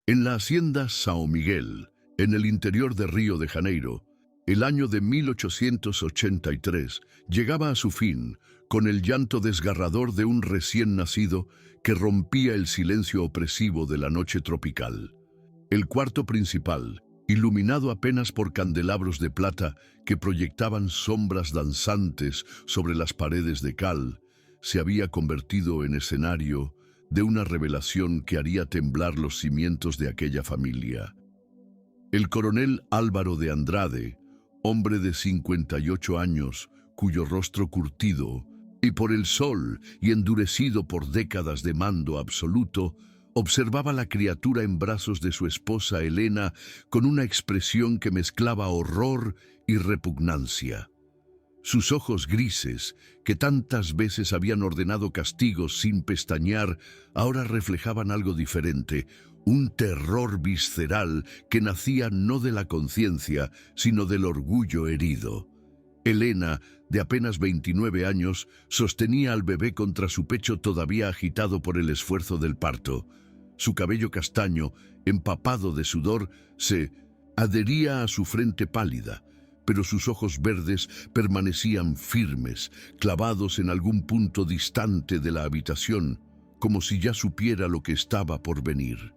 En la hacienda São Miguel, en el interior de Río de Janeiro, el año de 1883 llegaba a su fin con el llanto desgarrador de un recién nacido que rompía el silencio opresivo de la noche tropical. El cuarto principal, iluminado apenas por candelabros de plata que proyectaban sombras danzantes sobre las paredes de cal, se había convertido en escenario de una revelación que haría temblar los cimientos de aquella familia. El coronel Álvaro de Andrade, hombre de 58 años, cuyo rostro curtido y por el sol y endurecido por décadas de mando absoluto, observaba la criatura en brazos de su esposa Elena con una expresión que mezclaba horror y repugnancia. Sus ojos grises, que tantas veces habían ordenado castigos sin pestañear, ahora reflejaban algo diferente, un terror visceral que nacía no de la conciencia, sino del orgullo herido. Elena, de apenas 29 años, sostenía al bebé contra su pecho todavía agitado por el esfuerzo del parto. Su cabello castaño, empapado de sudor, se adhería a su frente pálida, pero sus ojos verdes permanecían firmes, clavados en algún punto distante de la habitación, como si ya supiera lo que estaba por venir.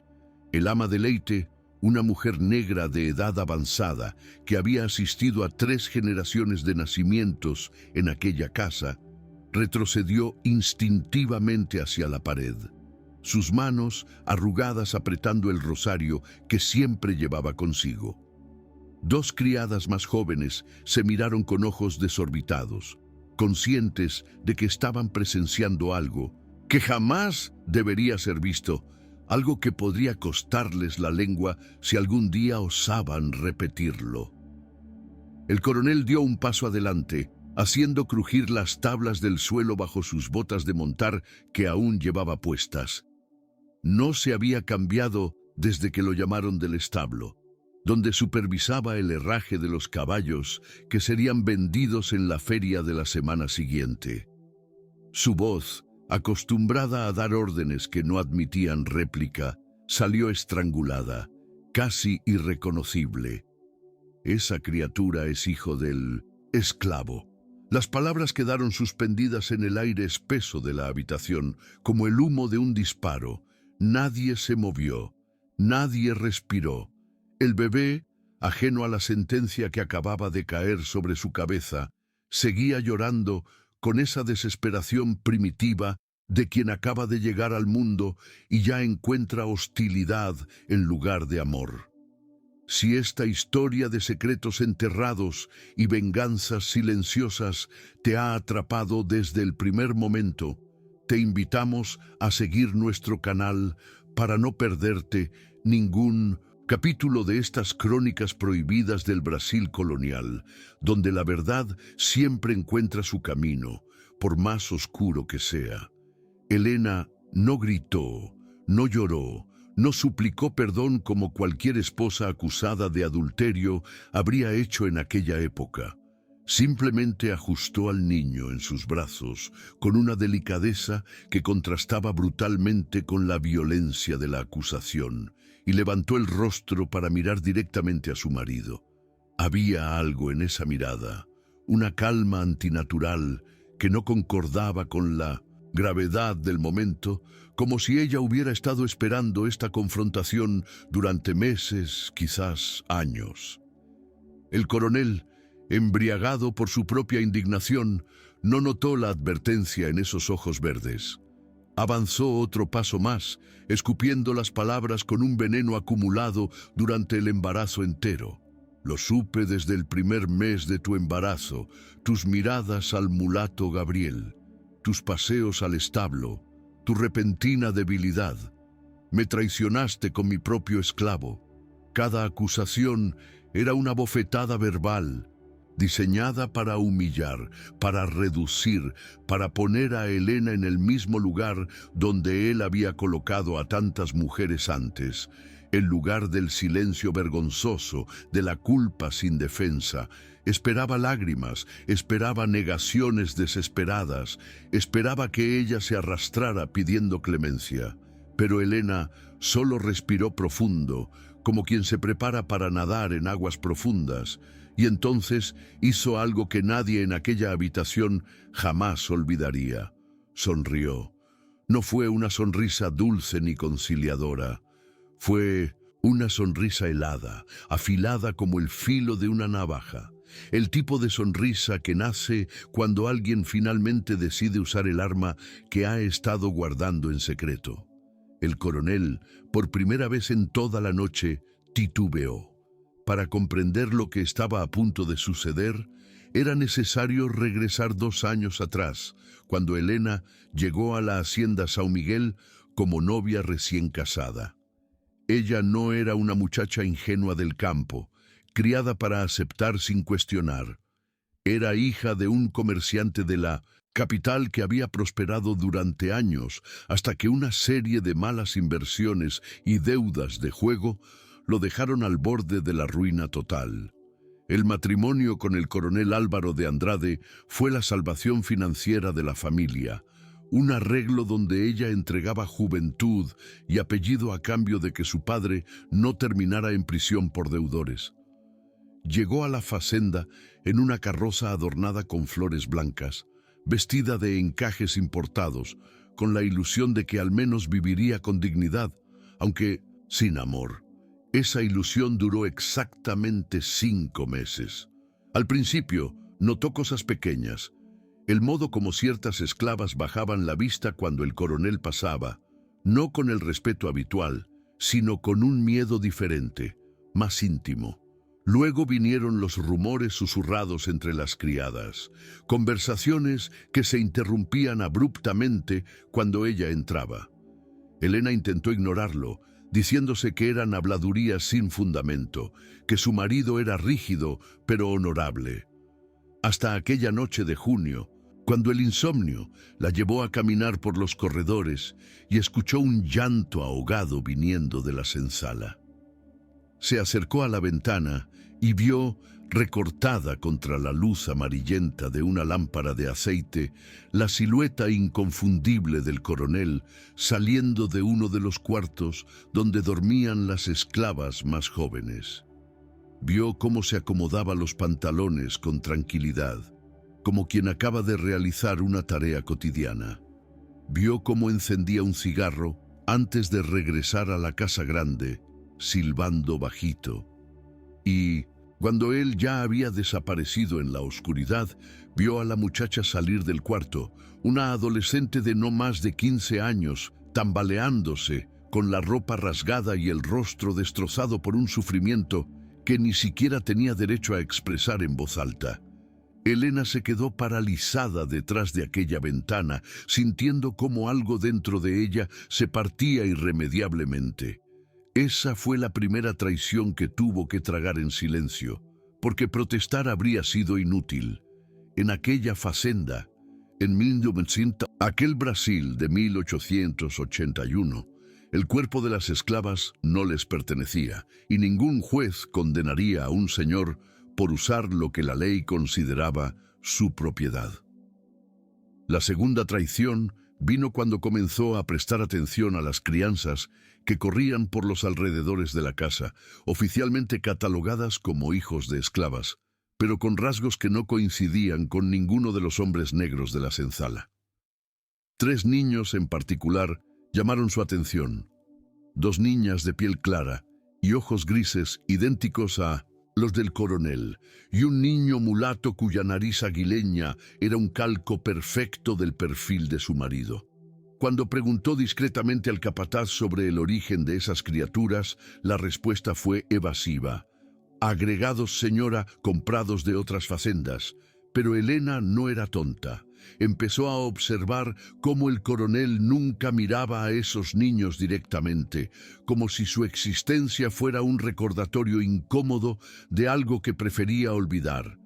El ama de Leite, una mujer negra de edad avanzada, que había asistido a 3 generaciones de nacimientos en aquella casa, retrocedió instintivamente hacia la pared, sus manos arrugadas apretando el rosario que siempre llevaba consigo. 2 criadas más jóvenes se miraron con ojos desorbitados, conscientes de que estaban presenciando algo que jamás debería ser visto, algo que podría costarles la lengua si algún día osaban repetirlo. El coronel dio un paso adelante, haciendo crujir las tablas del suelo bajo sus botas de montar que aún llevaba puestas. No se había cambiado desde que lo llamaron del establo, donde supervisaba el herraje de los caballos que serían vendidos en la feria de la semana siguiente. Su voz, acostumbrada a dar órdenes que no admitían réplica, salió estrangulada, casi irreconocible. Esa criatura es hijo del esclavo. Las palabras quedaron suspendidas en el aire espeso de la habitación, como el humo de un disparo. Nadie se movió, nadie respiró. El bebé, ajeno a la sentencia que acababa de caer sobre su cabeza, seguía llorando con esa desesperación primitiva de quien acaba de llegar al mundo y ya encuentra hostilidad en lugar de amor. Si esta historia de secretos enterrados y venganzas silenciosas te ha atrapado desde el primer momento, te invitamos a seguir nuestro canal para no perderte ningún capítulo de estas crónicas prohibidas del Brasil colonial, donde la verdad siempre encuentra su camino, por más oscuro que sea. Elena no gritó, no lloró, no suplicó perdón como cualquier esposa acusada de adulterio habría hecho en aquella época. Simplemente ajustó al niño en sus brazos con una delicadeza que contrastaba brutalmente con la violencia de la acusación, y levantó el rostro para mirar directamente a su marido. Había algo en esa mirada, una calma antinatural que no concordaba con la gravedad del momento, como si ella hubiera estado esperando esta confrontación durante meses, quizás años. El coronel, embriagado por su propia indignación, no notó la advertencia en esos ojos verdes. Avanzó otro paso más, escupiendo las palabras con un veneno acumulado durante el embarazo entero. Lo supe desde el primer mes de tu embarazo, tus miradas al mulato Gabriel, tus paseos al establo, tu repentina debilidad. Me traicionaste con mi propio esclavo. Cada acusación era una bofetada verbal, diseñada para humillar, para reducir, para poner a Elena en el mismo lugar donde él había colocado a tantas mujeres antes, el lugar del silencio vergonzoso, de la culpa sin defensa. Esperaba lágrimas, esperaba negaciones desesperadas, esperaba que ella se arrastrara pidiendo clemencia. Pero Elena Solo respiró profundo, como quien se prepara para nadar en aguas profundas, y entonces hizo algo que nadie en aquella habitación jamás olvidaría. Sonrió. No fue una sonrisa dulce ni conciliadora. Fue una sonrisa helada, afilada como el filo de una navaja. El tipo de sonrisa que nace cuando alguien finalmente decide usar el arma que ha estado guardando en secreto. El coronel, por primera vez en toda la noche, titubeó. Para comprender lo que estaba a punto de suceder, era necesario regresar 2 años atrás, cuando Elena llegó a la hacienda São Miguel como novia recién casada. Ella no era una muchacha ingenua del campo, criada para aceptar sin cuestionar. Era hija de un comerciante de la capital que había prosperado durante años, hasta que una serie de malas inversiones y deudas de juego lo dejaron al borde de la ruina total. El matrimonio con el coronel Álvaro de Andrade fue la salvación financiera de la familia, un arreglo donde ella entregaba juventud y apellido a cambio de que su padre no terminara en prisión por deudores. Llegó a la fazenda en una carroza adornada con flores blancas, vestida de encajes importados, con la ilusión de que al menos viviría con dignidad, aunque sin amor. Esa ilusión duró exactamente 5 meses. Al principio, notó cosas pequeñas. El modo como ciertas esclavas bajaban la vista cuando el coronel pasaba, no con el respeto habitual, sino con un miedo diferente, más íntimo. Luego vinieron los rumores susurrados entre las criadas, conversaciones que se interrumpían abruptamente cuando ella entraba. Elena intentó ignorarlo, diciéndose que eran habladurías sin fundamento, que su marido era rígido pero honorable. Hasta aquella noche de junio, cuando el insomnio la llevó a caminar por los corredores y escuchó un llanto ahogado viniendo de la senzala. Se acercó a la ventana y vio, recortada contra la luz amarillenta de una lámpara de aceite, la silueta inconfundible del coronel saliendo de uno de los cuartos donde dormían las esclavas más jóvenes. Vio cómo se acomodaba los pantalones con tranquilidad, como quien acaba de realizar una tarea cotidiana. Vio cómo encendía un cigarro antes de regresar a la casa grande, silbando bajito. Y, cuando él ya había desaparecido en la oscuridad, vio a la muchacha salir del cuarto, una adolescente de no más de 15 años, tambaleándose, con la ropa rasgada y el rostro destrozado por un sufrimiento que ni siquiera tenía derecho a expresar en voz alta. Elena se quedó paralizada detrás de aquella ventana, sintiendo cómo algo dentro de ella se partía irremediablemente. Esa fue la primera traición que tuvo que tragar en silencio, porque protestar habría sido inútil. En aquella fazenda, en 1900, aquel Brasil de 1881, el cuerpo de las esclavas no les pertenecía, y ningún juez condenaría a un señor por usar lo que la ley consideraba su propiedad. La segunda traición vino cuando comenzó a prestar atención a las crianzas que corrían por los alrededores de la casa, oficialmente catalogadas como hijos de esclavas, pero con rasgos que no coincidían con ninguno de los hombres negros de la senzala. 3 niños en particular llamaron su atención. 2 niñas de piel clara y ojos grises idénticos a los del coronel, y un niño mulato cuya nariz aguileña era un calco perfecto del perfil de su marido. Cuando preguntó discretamente al capataz sobre el origen de esas criaturas, la respuesta fue evasiva. Agregados, señora, comprados de otras facendas. Pero Elena no era tonta. Empezó a observar cómo el coronel nunca miraba a esos niños directamente, como si su existencia fuera un recordatorio incómodo de algo que prefería olvidar.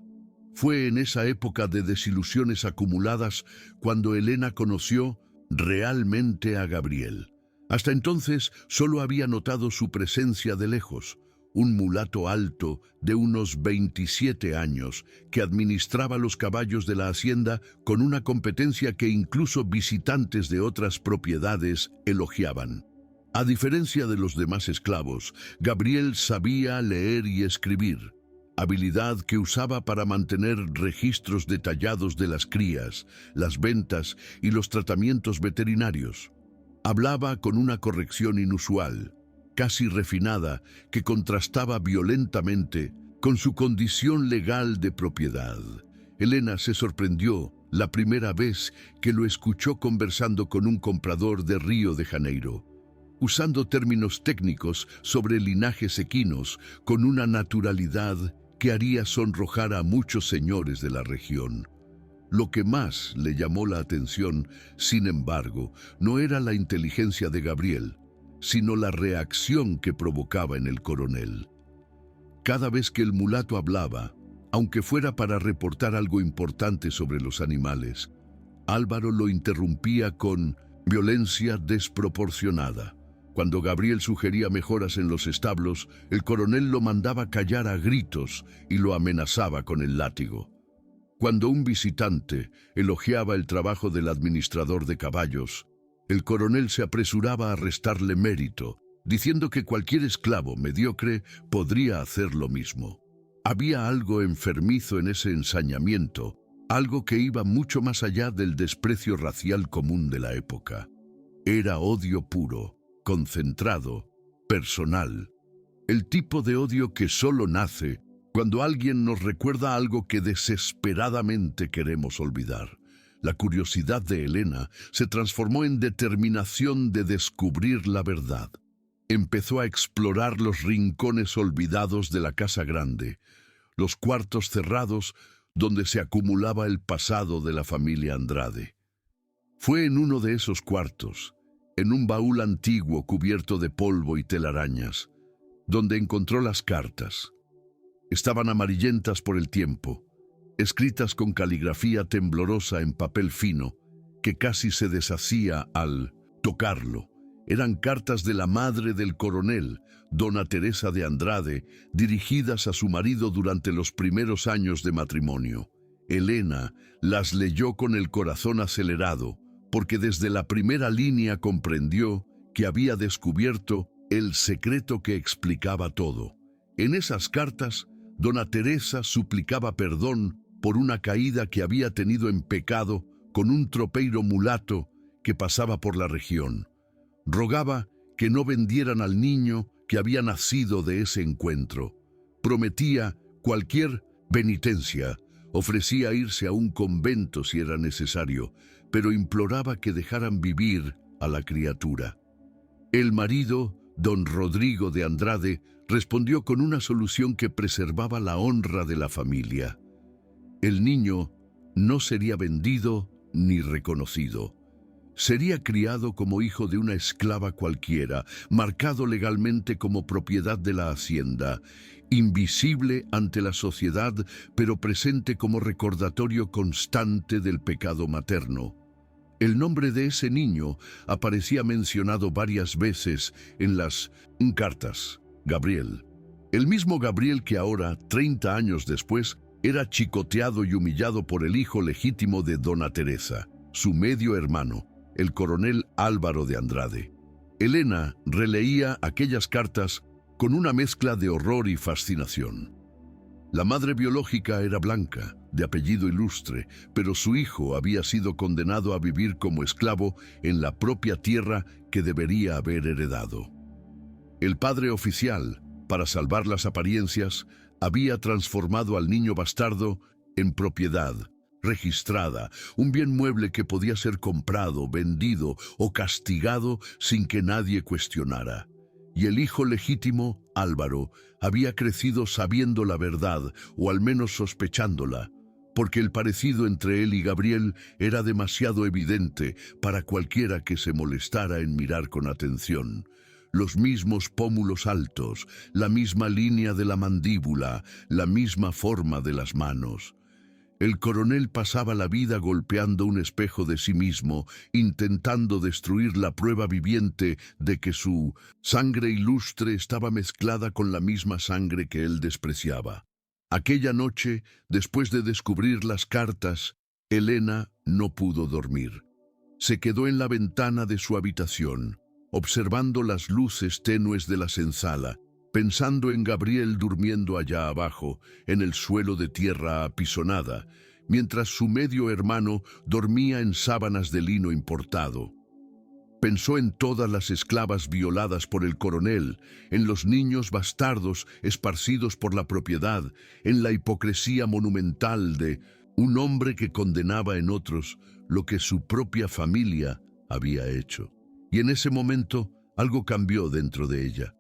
Fue en esa época de desilusiones acumuladas cuando Elena conoció realmente a Gabriel. Hasta entonces solo había notado su presencia de lejos, un mulato alto de unos 27 años que administraba los caballos de la hacienda con una competencia que incluso visitantes de otras propiedades elogiaban. A diferencia de los demás esclavos, Gabriel sabía leer y escribir, habilidad que usaba para mantener registros detallados de las crías, las ventas y los tratamientos veterinarios. Hablaba con una corrección inusual, casi refinada, que contrastaba violentamente con su condición legal de propiedad. Elena se sorprendió la primera vez que lo escuchó conversando con un comprador de Río de Janeiro, usando términos técnicos sobre linajes equinos con una naturalidad que haría sonrojar a muchos señores de la región. Lo que más le llamó la atención, sin embargo, no era la inteligencia de Gabriel, sino la reacción que provocaba en el coronel. Cada vez que el mulato hablaba, aunque fuera para reportar algo importante sobre los animales, Álvaro lo interrumpía con violencia desproporcionada. Cuando Gabriel sugería mejoras en los establos, el coronel lo mandaba callar a gritos y lo amenazaba con el látigo. Cuando un visitante elogiaba el trabajo del administrador de caballos, el coronel se apresuraba a restarle mérito, diciendo que cualquier esclavo mediocre podría hacer lo mismo. Había algo enfermizo en ese ensañamiento, algo que iba mucho más allá del desprecio racial común de la época. Era odio puro, concentrado, personal. El tipo de odio que solo nace cuando alguien nos recuerda algo que desesperadamente queremos olvidar. La curiosidad de Elena se transformó en determinación de descubrir la verdad. Empezó a explorar los rincones olvidados de la casa grande, los cuartos cerrados donde se acumulaba el pasado de la familia Andrade. Fue en uno de esos cuartos, en un baúl antiguo cubierto de polvo y telarañas, donde encontró las cartas. Estaban amarillentas por el tiempo, escritas con caligrafía temblorosa en papel fino, que casi se deshacía al tocarlo. Eran cartas de la madre del coronel, Dona Teresa de Andrade, dirigidas a su marido durante los primeros años de matrimonio. Elena las leyó con el corazón acelerado, porque desde la primera línea comprendió que había descubierto el secreto que explicaba todo. En esas cartas, Dona Teresa suplicaba perdón por una caída que había tenido en pecado con un tropeiro mulato que pasaba por la región. Rogaba que no vendieran al niño que había nacido de ese encuentro. Prometía cualquier penitencia, ofrecía irse a un convento si era necesario, pero imploraba que dejaran vivir a la criatura. El marido, don Rodrigo de Andrade, respondió con una solución que preservaba la honra de la familia. El niño no sería vendido ni reconocido. Sería criado como hijo de una esclava cualquiera, marcado legalmente como propiedad de la hacienda, invisible ante la sociedad, pero presente como recordatorio constante del pecado materno. El nombre de ese niño aparecía mencionado varias veces en las cartas. Gabriel. El mismo Gabriel que ahora, 30 años después, era chicoteado y humillado por el hijo legítimo de Dona Teresa, su medio hermano, el coronel Álvaro de Andrade. Elena releía aquellas cartas con una mezcla de horror y fascinación. La madre biológica era blanca, de apellido ilustre, pero su hijo había sido condenado a vivir como esclavo en la propia tierra que debería haber heredado. El padre oficial, para salvar las apariencias, había transformado al niño bastardo en propiedad registrada, un bien mueble que podía ser comprado, vendido o castigado sin que nadie cuestionara. Y el hijo legítimo, Álvaro, había crecido sabiendo la verdad, o al menos sospechándola, porque el parecido entre él y Gabriel era demasiado evidente para cualquiera que se molestara en mirar con atención. Los mismos pómulos altos, la misma línea de la mandíbula, la misma forma de las manos. El coronel pasaba la vida golpeando un espejo de sí mismo, intentando destruir la prueba viviente de que su sangre ilustre estaba mezclada con la misma sangre que él despreciaba. Aquella noche, después de descubrir las cartas, Elena no pudo dormir. Se quedó en la ventana de su habitación, observando las luces tenues de la senzala, pensando en Gabriel durmiendo allá abajo, en el suelo de tierra apisonada, mientras su medio hermano dormía en sábanas de lino importado. Pensó en todas las esclavas violadas por el coronel, en los niños bastardos esparcidos por la propiedad, en la hipocresía monumental de un hombre que condenaba en otros lo que su propia familia había hecho. Y en ese momento algo cambió dentro de ella.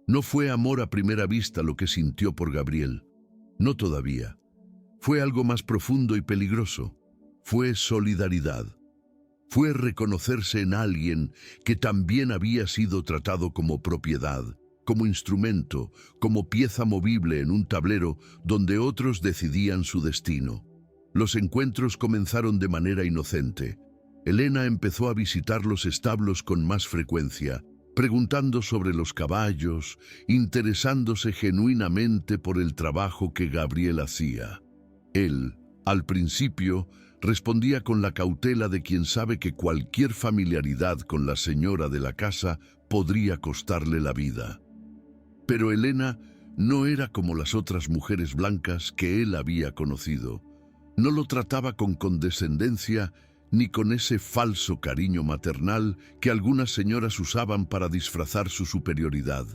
No fue amor a primera vista lo que sintió por Gabriel. No todavía. Fue algo más profundo y peligroso. Fue solidaridad. Fue reconocerse en alguien que también había sido tratado como propiedad, como instrumento, como pieza movible en un tablero donde otros decidían su destino. Los encuentros comenzaron de manera inocente. Elena empezó a visitar los establos con más frecuencia, preguntando sobre los caballos, interesándose genuinamente por el trabajo que Gabriel hacía. Él, al principio, respondía con la cautela de quien sabe que cualquier familiaridad con la señora de la casa podría costarle la vida. Pero Elena no era como las otras mujeres blancas que él había conocido. No lo trataba con condescendencia ni con ese falso cariño maternal que algunas señoras usaban para disfrazar su superioridad.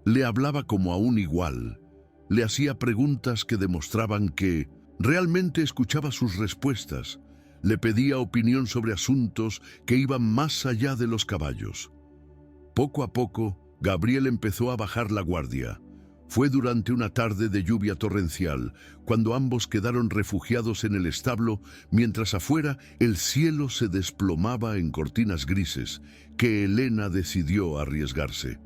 Le hablaba como a un igual, le hacía preguntas que demostraban que realmente escuchaba sus respuestas, le pedía opinión sobre asuntos que iban más allá de los caballos. Poco a poco, Gabriel empezó a bajar la guardia. Fue durante una tarde de lluvia torrencial, cuando ambos quedaron refugiados en el establo, mientras afuera el cielo se desplomaba en cortinas grises, que Elena decidió arriesgarse.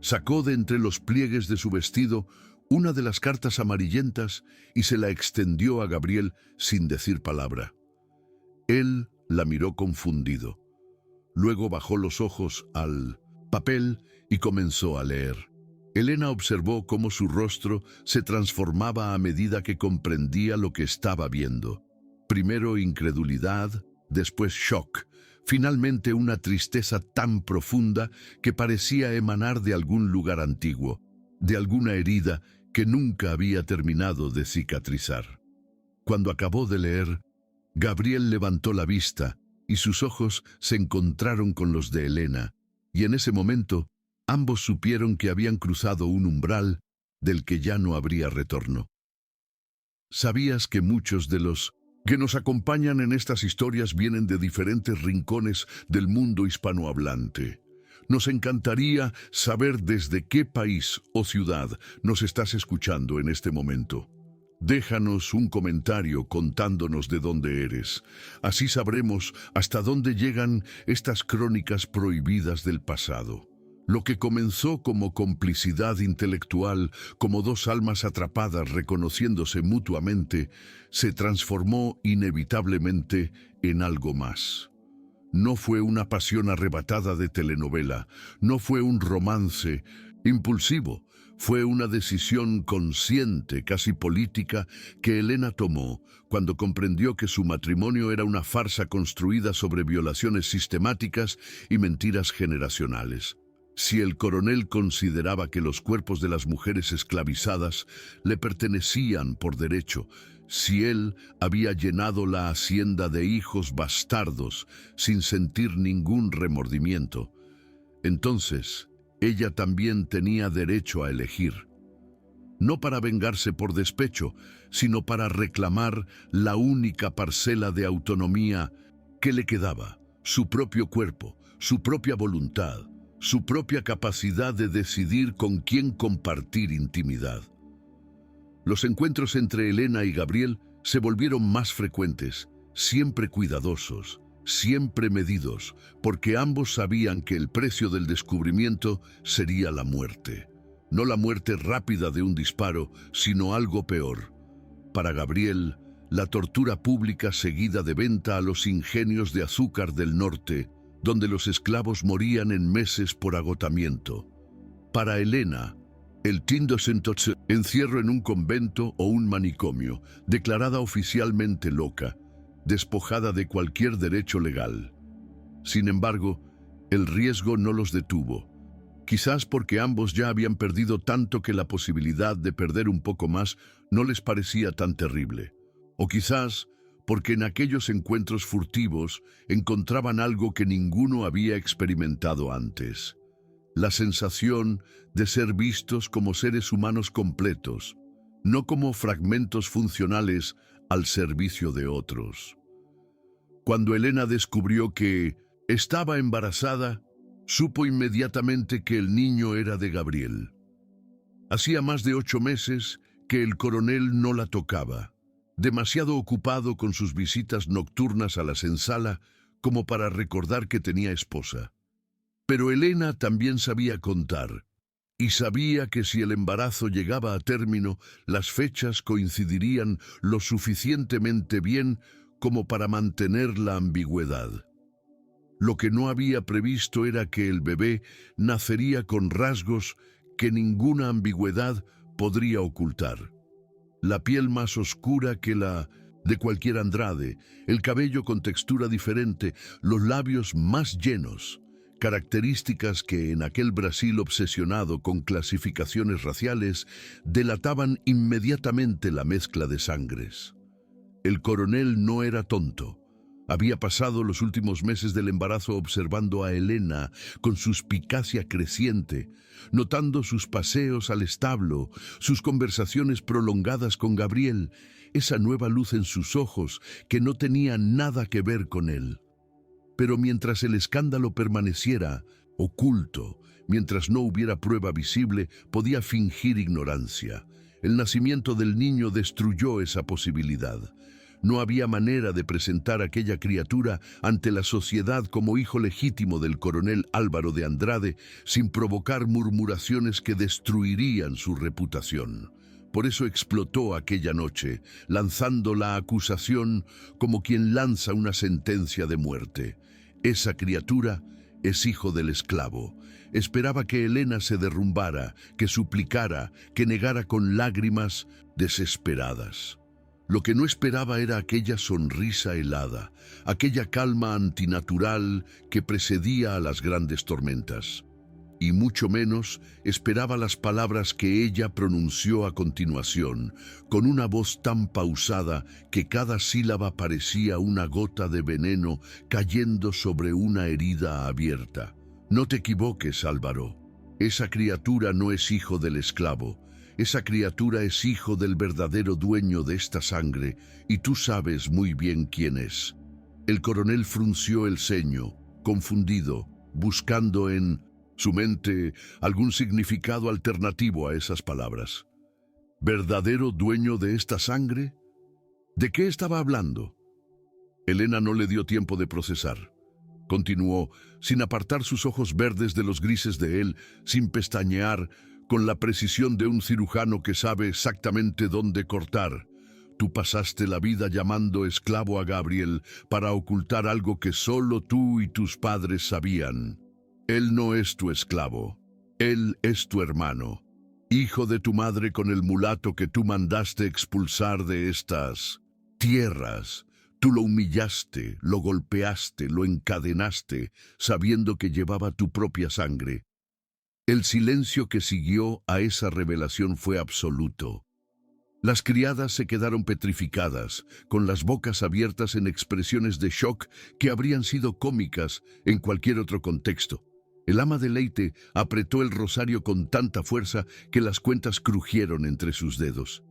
Sacó de entre los pliegues de su vestido una de las cartas amarillentas y se la extendió a Gabriel sin decir palabra. Él la miró confundido. Luego bajó los ojos al papel y comenzó a leer. Elena observó cómo su rostro se transformaba a medida que comprendía lo que estaba viendo. Primero incredulidad, después shock, finalmente una tristeza tan profunda que parecía emanar de algún lugar antiguo, de alguna herida que nunca había terminado de cicatrizar. Cuando acabó de leer, Gabriel levantó la vista y sus ojos se encontraron con los de Elena, y en ese momento ambos supieron que habían cruzado un umbral del que ya no habría retorno. ¿Sabías que muchos de los que nos acompañan en estas historias vienen de diferentes rincones del mundo hispanohablante? Nos encantaría saber desde qué país o ciudad nos estás escuchando en este momento. Déjanos un comentario contándonos de dónde eres. Así sabremos hasta dónde llegan estas crónicas prohibidas del pasado. Lo que comenzó como complicidad intelectual, como dos almas atrapadas reconociéndose mutuamente, se transformó inevitablemente en algo más. No fue una pasión arrebatada de telenovela, no fue un romance impulsivo, fue una decisión consciente, casi política, que Elena tomó cuando comprendió que su matrimonio era una farsa construida sobre violaciones sistemáticas y mentiras generacionales. Si el coronel consideraba que los cuerpos de las mujeres esclavizadas le pertenecían por derecho, si él había llenado la hacienda de hijos bastardos sin sentir ningún remordimiento, entonces ella también tenía derecho a elegir. No para vengarse por despecho, sino para reclamar la única parcela de autonomía que le quedaba, su propio cuerpo, su propia voluntad, su propia capacidad de decidir con quién compartir intimidad. Los encuentros entre Elena y Gabriel se volvieron más frecuentes, siempre cuidadosos, siempre medidos, porque ambos sabían que el precio del descubrimiento sería la muerte. No la muerte rápida de un disparo, sino algo peor. Para Gabriel, la tortura pública seguida de venta a los ingenios de azúcar del norte, donde los esclavos morían en meses por agotamiento. Para Elena, el encierro en un convento o un manicomio, declarada oficialmente loca, despojada de cualquier derecho legal. Sin embargo, El riesgo no los detuvo. Quizás porque ambos ya habían perdido tanto que la posibilidad de perder un poco más no les parecía tan terrible. O quizás porque en aquellos encuentros furtivos encontraban algo que ninguno había experimentado antes. La sensación de ser vistos como seres humanos completos, no como fragmentos funcionales al servicio de otros. Cuando Elena descubrió que estaba embarazada, supo inmediatamente que el niño era de Gabriel. Hacía más de 8 meses que el coronel no la tocaba, demasiado ocupado con sus visitas nocturnas a la senzala como para recordar que tenía esposa. Pero Elena también sabía contar, y sabía que si el embarazo llegaba a término, las fechas coincidirían lo suficientemente bien como para mantener la ambigüedad. Lo que no había previsto era que el bebé nacería con rasgos que ninguna ambigüedad podría ocultar. La piel más oscura que la de cualquier Andrade, el cabello con textura diferente, los labios más llenos, características que en aquel Brasil obsesionado con clasificaciones raciales delataban inmediatamente la mezcla de sangres. El coronel no era tonto. Había pasado los últimos meses del embarazo observando a Elena con suspicacia creciente, notando sus paseos al establo, sus conversaciones prolongadas con Gabriel, esa nueva luz en sus ojos que no tenía nada que ver con él. Pero mientras el escándalo permaneciera oculto, mientras no hubiera prueba visible, podía fingir ignorancia. El nacimiento del niño destruyó esa posibilidad. No había manera de presentar a aquella criatura ante la sociedad como hijo legítimo del coronel Álvaro de Andrade sin provocar murmuraciones que destruirían su reputación. Por eso explotó aquella noche, lanzando la acusación como quien lanza una sentencia de muerte. Esa criatura es hijo del esclavo. Esperaba que Elena se derrumbara, que suplicara, que negara con lágrimas desesperadas. Lo que no esperaba era aquella sonrisa helada, aquella calma antinatural que precedía a las grandes tormentas. Y mucho menos esperaba las palabras que ella pronunció a continuación, con una voz tan pausada que cada sílaba parecía una gota de veneno cayendo sobre una herida abierta. No te equivoques, Álvaro. Esa criatura no es hijo del esclavo. Esa criatura es hijo del verdadero dueño de esta sangre, y tú sabes muy bien quién es. El coronel frunció el ceño, confundido, buscando en su mente algún significado alternativo a esas palabras. ¿Verdadero dueño de esta sangre? ¿De qué estaba hablando? Elena no le dio tiempo de procesar. Continuó, sin apartar sus ojos verdes de los grises de él, sin pestañear, con la precisión de un cirujano que sabe exactamente dónde cortar. Tú pasaste la vida llamando esclavo a Gabriel para ocultar algo que solo tú y tus padres sabían. Él no es tu esclavo. Él es tu hermano, hijo de tu madre con el mulato que tú mandaste expulsar de estas tierras. Tú lo humillaste, lo golpeaste, lo encadenaste, sabiendo que llevaba tu propia sangre. El silencio que siguió a esa revelación fue absoluto. Las criadas se quedaron petrificadas, con las bocas abiertas en expresiones de shock que habrían sido cómicas en cualquier otro contexto. El ama de Leite apretó el rosario con tanta fuerza que las cuentas crujieron entre sus dedos.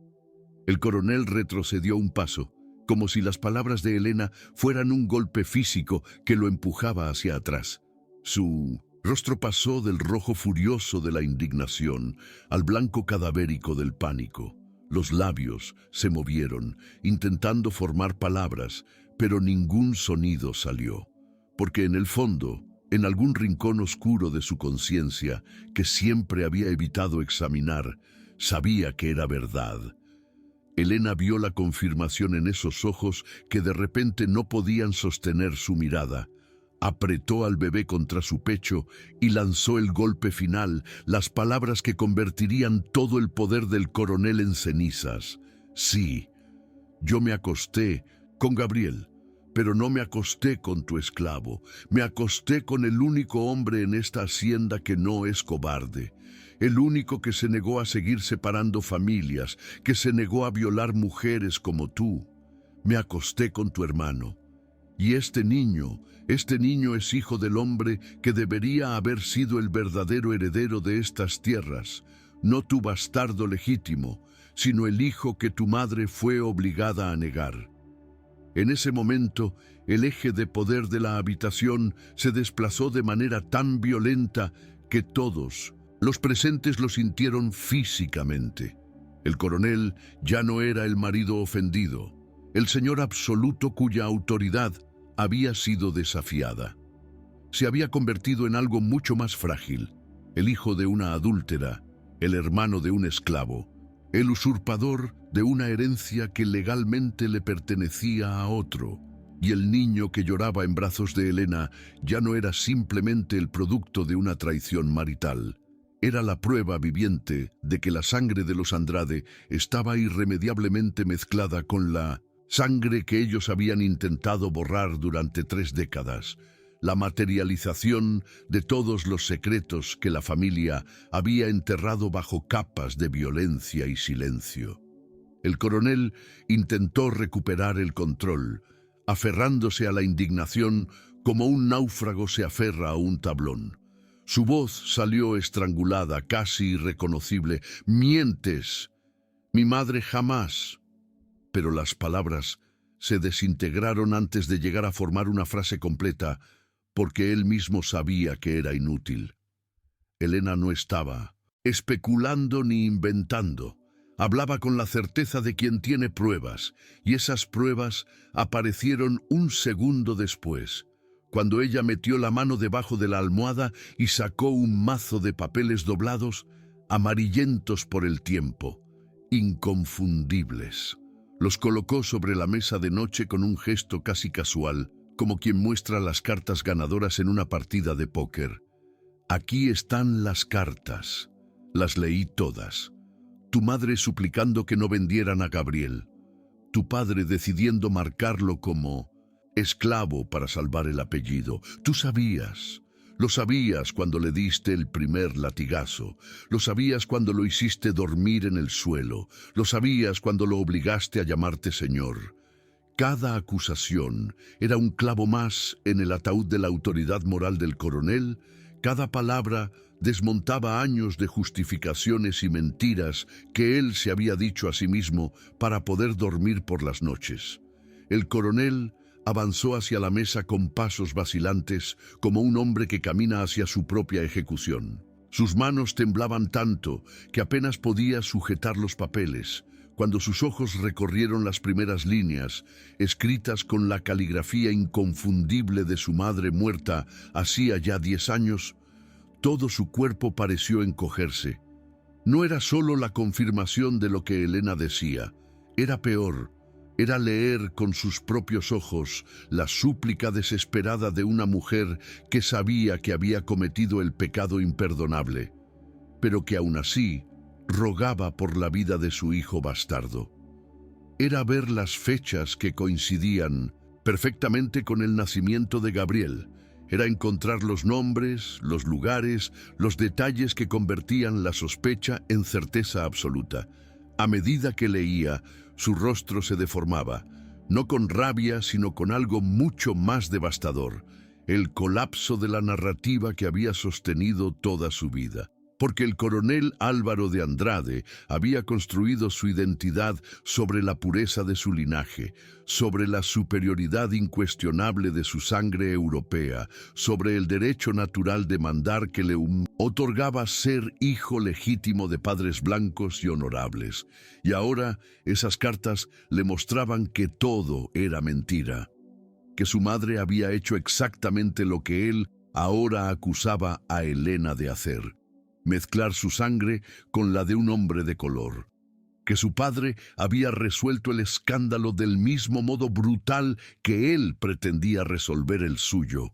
El coronel retrocedió un paso, como si las palabras de Elena fueran un golpe físico que lo empujaba hacia atrás. Su rostro pasó del rojo furioso de la indignación al blanco cadavérico del pánico. Los labios se movieron, intentando formar palabras, pero ningún sonido salió, porque en el fondo, en algún rincón oscuro de su conciencia, que siempre había evitado examinar, sabía que era verdad. Elena vio la confirmación en esos ojos que de repente no podían sostener su mirada. Apretó al bebé contra su pecho y lanzó el golpe final, las palabras que convertirían todo el poder del coronel en cenizas. Sí, yo me acosté con Gabriel, pero no me acosté con tu esclavo. Me acosté con el único hombre en esta hacienda que no es cobarde, el único que se negó a seguir separando familias, que se negó a violar mujeres como tú. Me acosté con tu hermano. Y este niño es hijo del hombre que debería haber sido el verdadero heredero de estas tierras, no tu bastardo legítimo, sino el hijo que tu madre fue obligada a negar. En ese momento, el eje de poder de la habitación se desplazó de manera tan violenta que todos, los presentes, lo sintieron físicamente. El coronel ya no era el marido ofendido, el señor absoluto cuya autoridad había sido desafiada. Se había convertido en algo mucho más frágil, el hijo de una adúltera, el hermano de un esclavo, el usurpador de una herencia que legalmente le pertenecía a otro, y el niño que lloraba en brazos de Helena ya no era simplemente el producto de una traición marital. Era la prueba viviente de que la sangre de los Andrade estaba irremediablemente mezclada con la sangre que ellos habían intentado borrar durante 3 décadas, la materialización de todos los secretos que la familia había enterrado bajo capas de violencia y silencio. El coronel intentó recuperar el control, aferrándose a la indignación como un náufrago se aferra a un tablón. Su voz salió estrangulada, casi irreconocible. «¡Mientes! Mi madre jamás». Pero las palabras se desintegraron antes de llegar a formar una frase completa, porque él mismo sabía que era inútil. Helena no estaba especulando ni inventando. Hablaba con la certeza de quien tiene pruebas, y esas pruebas aparecieron un segundo después, cuando ella metió la mano debajo de la almohada y sacó un mazo de papeles doblados, amarillentos por el tiempo, inconfundibles. Los colocó sobre la mesa de noche con un gesto casi casual, como quien muestra las cartas ganadoras en una partida de póker. «Aquí están las cartas. Las leí todas. Tu madre suplicando que no vendieran a Gabriel. Tu padre decidiendo marcarlo como esclavo para salvar el apellido. Tú sabías. Lo sabías cuando le diste el primer latigazo. Lo sabías cuando lo hiciste dormir en el suelo. Lo sabías cuando lo obligaste a llamarte señor. Cada acusación era un clavo más en el ataúd de la autoridad moral del coronel. Cada palabra desmontaba años de justificaciones y mentiras que él se había dicho a sí mismo para poder dormir por las noches. El coronel avanzó hacia la mesa con pasos vacilantes, como un hombre que camina hacia su propia ejecución. Sus manos temblaban tanto que apenas podía sujetar los papeles. Cuando sus ojos recorrieron las primeras líneas, escritas con la caligrafía inconfundible de su madre muerta hacía ya 10 años, todo su cuerpo pareció encogerse. No era solo la confirmación de lo que Helena decía, era peor. Era leer con sus propios ojos la súplica desesperada de una mujer que sabía que había cometido el pecado imperdonable, pero que aún así rogaba por la vida de su hijo bastardo. Era ver las fechas que coincidían perfectamente con el nacimiento de Gabriel. Era encontrar los nombres, los lugares, los detalles que convertían la sospecha en certeza absoluta. A medida que leía, su rostro se deformaba, no con rabia, sino con algo mucho más devastador, el colapso de la narrativa que había sostenido toda su vida. Porque el coronel Álvaro de Andrade había construido su identidad sobre la pureza de su linaje, sobre la superioridad incuestionable de su sangre europea, sobre el derecho natural de mandar que le otorgaba ser hijo legítimo de padres blancos y honorables. Y ahora esas cartas le mostraban que todo era mentira, que su madre había hecho exactamente lo que él ahora acusaba a Helena de hacer: mezclar su sangre con la de un hombre de color, que su padre había resuelto el escándalo del mismo modo brutal que él pretendía resolver el suyo,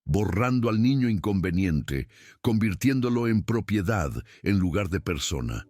borrando al niño inconveniente, convirtiéndolo en propiedad en lugar de persona.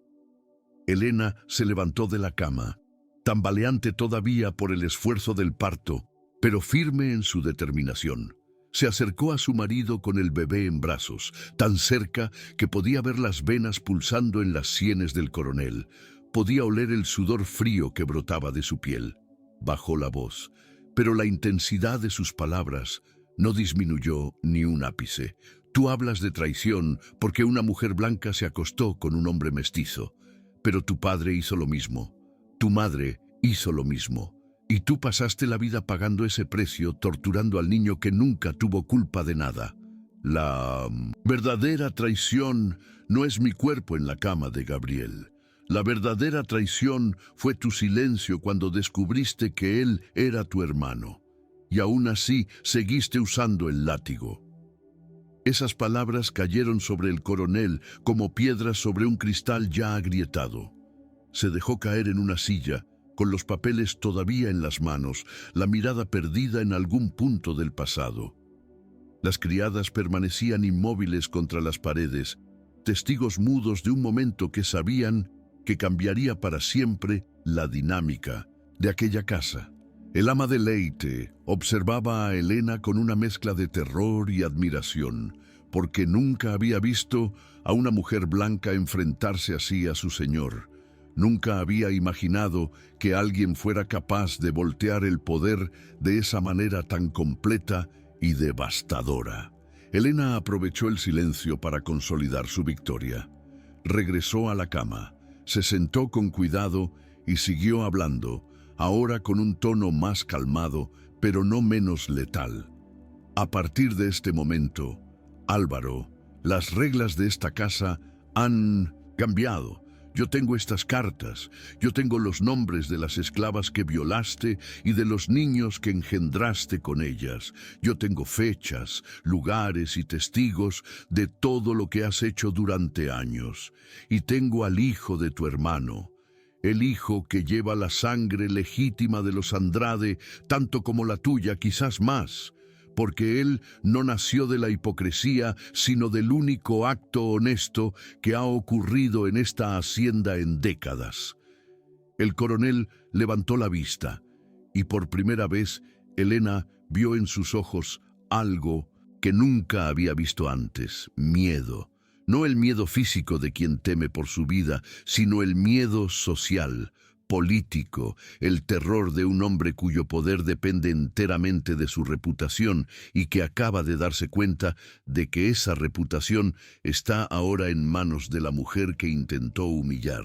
Helena se levantó de la cama, tambaleante todavía por el esfuerzo del parto, pero firme en su determinación. Se acercó a su marido con el bebé en brazos, tan cerca que podía ver las venas pulsando en las sienes del coronel. Podía oler el sudor frío que brotaba de su piel. Bajó la voz, pero la intensidad de sus palabras no disminuyó ni un ápice. Tú hablas de traición porque una mujer blanca se acostó con un hombre mestizo, pero tu padre hizo lo mismo, tu madre hizo lo mismo, y tú pasaste la vida pagando ese precio, torturando al niño que nunca tuvo culpa de nada. La verdadera traición no es mi cuerpo en la cama de Gabriel. La verdadera traición fue tu silencio cuando descubriste que él era tu hermano, y aún así seguiste usando el látigo. Esas palabras cayeron sobre el coronel como piedras sobre un cristal ya agrietado. Se dejó caer en una silla, con los papeles todavía en las manos, la mirada perdida en algún punto del pasado. Las criadas permanecían inmóviles contra las paredes, testigos mudos de un momento que sabían que cambiaría para siempre la dinámica de aquella casa. El ama de Leyte observaba a Elena con una mezcla de terror y admiración, porque nunca había visto a una mujer blanca enfrentarse así a su señor. Nunca había imaginado que alguien fuera capaz de voltear el poder de esa manera tan completa y devastadora. Elena aprovechó el silencio para consolidar su victoria. Regresó a la cama, se sentó con cuidado y siguió hablando, ahora con un tono más calmado, pero no menos letal. A partir de este momento, Álvaro, las reglas de esta casa han cambiado. Yo tengo estas cartas, yo tengo los nombres de las esclavas que violaste y de los niños que engendraste con ellas. Yo tengo fechas, lugares y testigos de todo lo que has hecho durante años. Y tengo al hijo de tu hermano, el hijo que lleva la sangre legítima de los Andrade, tanto como la tuya, quizás más, porque él no nació de la hipocresía, sino del único acto honesto que ha ocurrido en esta hacienda en décadas. El coronel levantó la vista, y por primera vez Elena vio en sus ojos algo que nunca había visto antes: miedo. No el miedo físico de quien teme por su vida, sino el miedo social, político, el terror de un hombre cuyo poder depende enteramente de su reputación y que acaba de darse cuenta de que esa reputación está ahora en manos de la mujer que intentó humillar.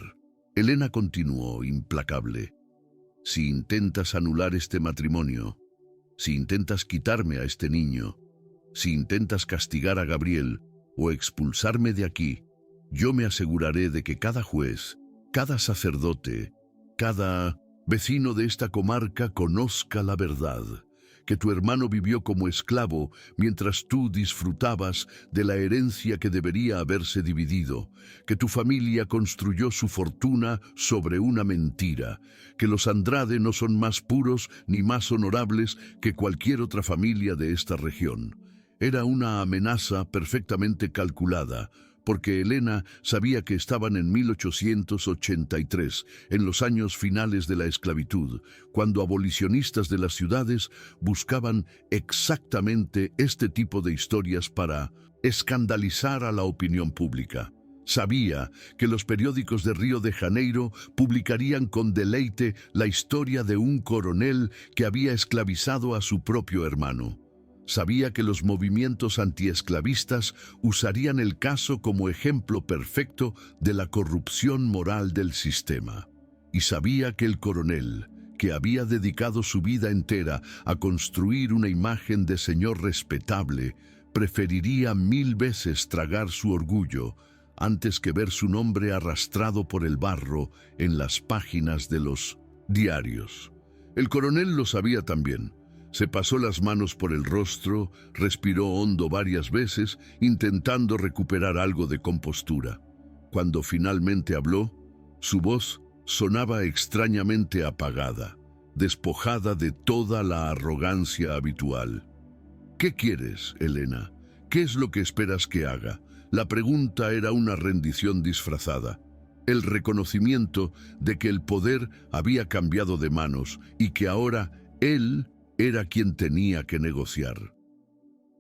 Elena continuó, implacable. Si intentas anular este matrimonio, si intentas quitarme a este niño, si intentas castigar a Gabriel o expulsarme de aquí, yo me aseguraré de que cada juez, cada sacerdote, cada vecino de esta comarca conozca la verdad, que tu hermano vivió como esclavo mientras tú disfrutabas de la herencia que debería haberse dividido, que tu familia construyó su fortuna sobre una mentira, que los Andrade no son más puros ni más honorables que cualquier otra familia de esta región. Era una amenaza perfectamente calculada, porque Elena sabía que estaban en 1883, en los años finales de la esclavitud, cuando abolicionistas de las ciudades buscaban exactamente este tipo de historias para escandalizar a la opinión pública. Sabía que los periódicos de Río de Janeiro publicarían con deleite la historia de un coronel que había esclavizado a su propio hermano. Sabía que los movimientos antiesclavistas usarían el caso como ejemplo perfecto de la corrupción moral del sistema. Y sabía que el coronel, que había dedicado su vida entera a construir una imagen de señor respetable, preferiría 1000 veces tragar su orgullo antes que ver su nombre arrastrado por el barro en las páginas de los diarios. El coronel lo sabía también. Se pasó las manos por el rostro, respiró hondo varias veces, intentando recuperar algo de compostura. Cuando finalmente habló, su voz sonaba extrañamente apagada, despojada de toda la arrogancia habitual. ¿Qué quieres, Elena? ¿Qué es lo que esperas que haga? La pregunta era una rendición disfrazada, el reconocimiento de que el poder había cambiado de manos y que ahora él era quien tenía que negociar.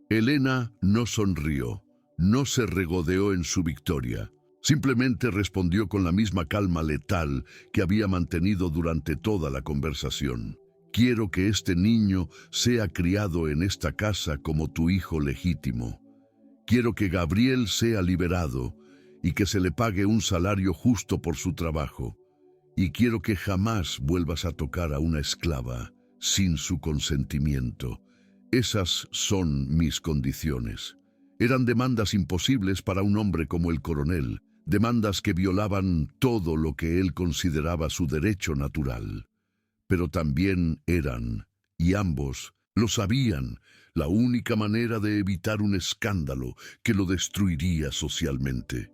Elena no sonrió, no se regodeó en su victoria. Simplemente respondió con la misma calma letal que había mantenido durante toda la conversación. Quiero que este niño sea criado en esta casa como tu hijo legítimo. Quiero que Gabriel sea liberado y que se le pague un salario justo por su trabajo. Y quiero que jamás vuelvas a tocar a una esclava sin su consentimiento. Esas son mis condiciones. Eran demandas imposibles para un hombre como el coronel, demandas que violaban todo lo que él consideraba su derecho natural. Pero también eran, y ambos lo sabían, la única manera de evitar un escándalo que lo destruiría socialmente.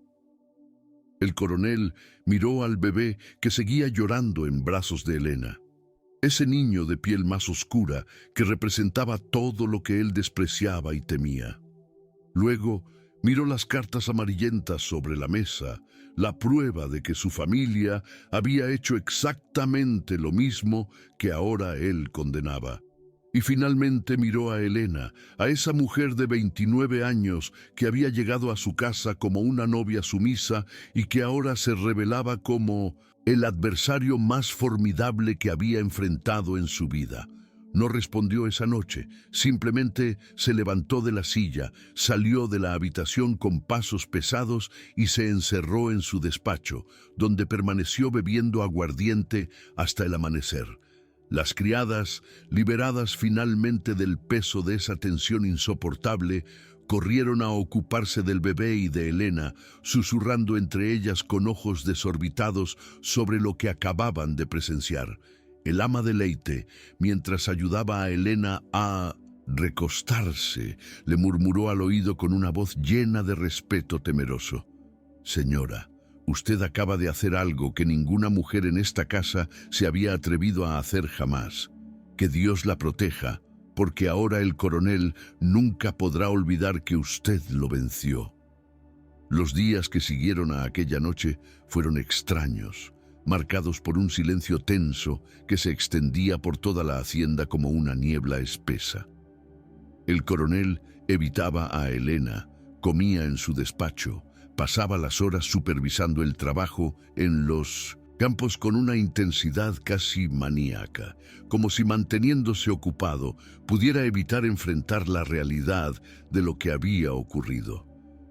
El coronel miró al bebé que seguía llorando en brazos de Elena. Ese niño de piel más oscura que representaba todo lo que él despreciaba y temía. Luego miró las cartas amarillentas sobre la mesa, la prueba de que su familia había hecho exactamente lo mismo que ahora él condenaba. Y finalmente miró a Elena, a esa mujer de 29 años que había llegado a su casa como una novia sumisa y que ahora se revelaba como el adversario más formidable que había enfrentado en su vida. No respondió esa noche, simplemente se levantó de la silla, salió de la habitación con pasos pesados y se encerró en su despacho, donde permaneció bebiendo aguardiente hasta el amanecer. Las criadas, liberadas finalmente del peso de esa tensión insoportable, corrieron a ocuparse del bebé y de Elena, susurrando entre ellas con ojos desorbitados sobre lo que acababan de presenciar. El ama de Leite, mientras ayudaba a Elena a recostarse, le murmuró al oído con una voz llena de respeto temeroso: «Señora, usted acaba de hacer algo que ninguna mujer en esta casa se había atrevido a hacer jamás. Que Dios la proteja, porque ahora el coronel nunca podrá olvidar que usted lo venció». Los días que siguieron a aquella noche fueron extraños, marcados por un silencio tenso que se extendía por toda la hacienda como una niebla espesa. El coronel evitaba a Elena, comía en su despacho, pasaba las horas supervisando el trabajo en los campos con una intensidad casi maníaca, como si manteniéndose ocupado pudiera evitar enfrentar la realidad de lo que había ocurrido.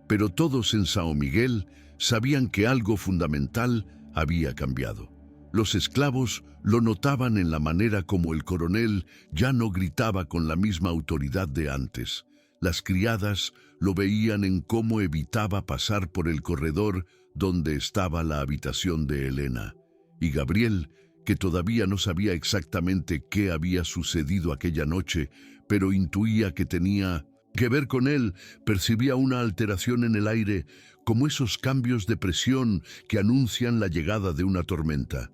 Pero todos en São Miguel sabían que algo fundamental había cambiado. Los esclavos lo notaban en la manera como el coronel ya no gritaba con la misma autoridad de antes. Las criadas lo veían en cómo evitaba pasar por el corredor donde estaba la habitación de Elena. Y Gabriel, que todavía no sabía exactamente qué había sucedido aquella noche, pero intuía que tenía que ver con él, percibía una alteración en el aire, como esos cambios de presión que anuncian la llegada de una tormenta.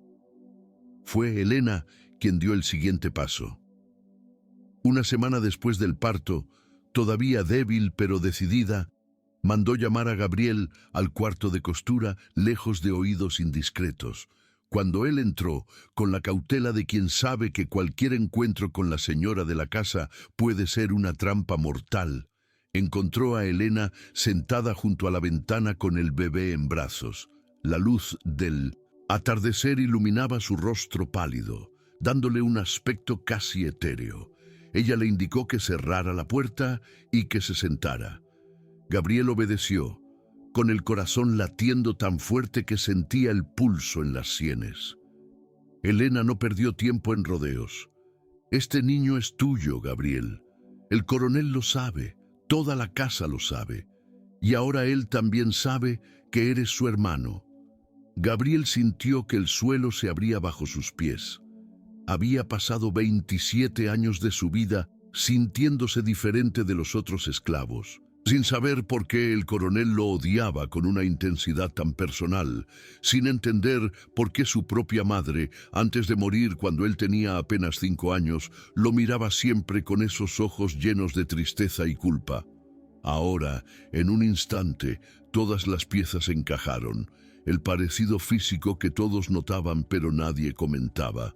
Fue Elena quien dio el siguiente paso. Una semana después del parto, todavía débil pero decidida, mandó llamar a Gabriel al cuarto de costura, lejos de oídos indiscretos. Cuando él entró, con la cautela de quien sabe que cualquier encuentro con la señora de la casa puede ser una trampa mortal, encontró a Elena sentada junto a la ventana con el bebé en brazos. La luz del atardecer iluminaba su rostro pálido, dándole un aspecto casi etéreo. Ella le indicó que cerrara la puerta y que se sentara. Gabriel obedeció, con el corazón latiendo tan fuerte que sentía el pulso en las sienes. Elena no perdió tiempo en rodeos. «Este niño es tuyo, Gabriel. El coronel lo sabe, toda la casa lo sabe. Y ahora él también sabe que eres su hermano». Gabriel sintió que el suelo se abría bajo sus pies. Había pasado 27 años de su vida sintiéndose diferente de los otros esclavos, sin saber por qué el coronel lo odiaba con una intensidad tan personal, sin entender por qué su propia madre, antes de morir cuando él tenía apenas 5 años, lo miraba siempre con esos ojos llenos de tristeza y culpa. Ahora, en un instante, todas las piezas encajaron. El parecido físico que todos notaban pero nadie comentaba.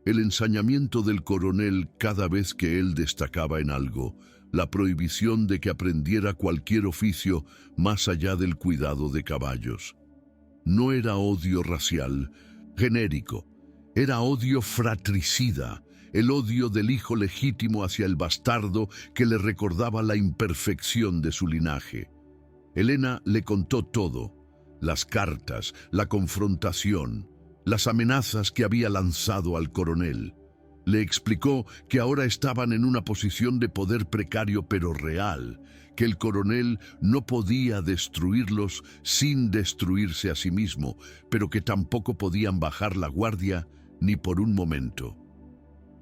el ensañamiento del coronel cada vez que él destacaba en algo, la prohibición de que aprendiera cualquier oficio más allá del cuidado de caballos. No era odio racial, genérico, era odio fratricida, el odio del hijo legítimo hacia el bastardo que le recordaba la imperfección de su linaje. Elena le contó todo, las cartas, la confrontación, las amenazas que había lanzado al coronel. Le explicó que ahora estaban en una posición de poder precario pero real, que el coronel no podía destruirlos sin destruirse a sí mismo, pero que tampoco podían bajar la guardia ni por un momento.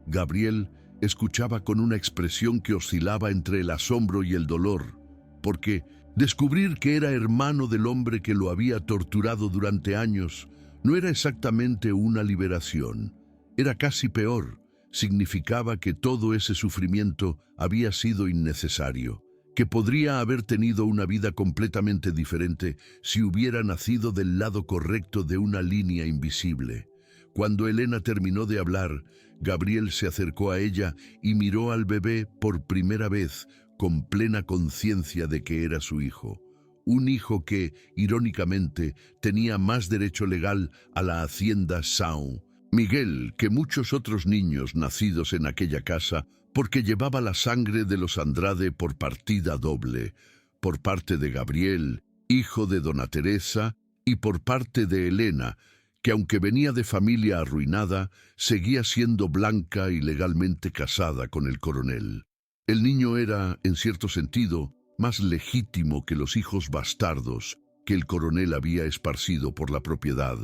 Gabriel escuchaba con una expresión que oscilaba entre el asombro y el dolor, porque descubrir que era hermano del hombre que lo había torturado durante años no era exactamente una liberación, era casi peor. Significaba que todo ese sufrimiento había sido innecesario, que podría haber tenido una vida completamente diferente si hubiera nacido del lado correcto de una línea invisible. Cuando Elena terminó de hablar, Gabriel se acercó a ella y miró al bebé por primera vez con plena conciencia de que era su hijo. Un hijo que, irónicamente, tenía más derecho legal a la hacienda Shaw, Miguel, que muchos otros niños nacidos en aquella casa, porque llevaba la sangre de los Andrade por partida doble, por parte de Gabriel, hijo de Dona Teresa, y por parte de Elena, que aunque venía de familia arruinada, seguía siendo blanca y legalmente casada con el coronel. El niño era, en cierto sentido, más legítimo que los hijos bastardos que el coronel había esparcido por la propiedad,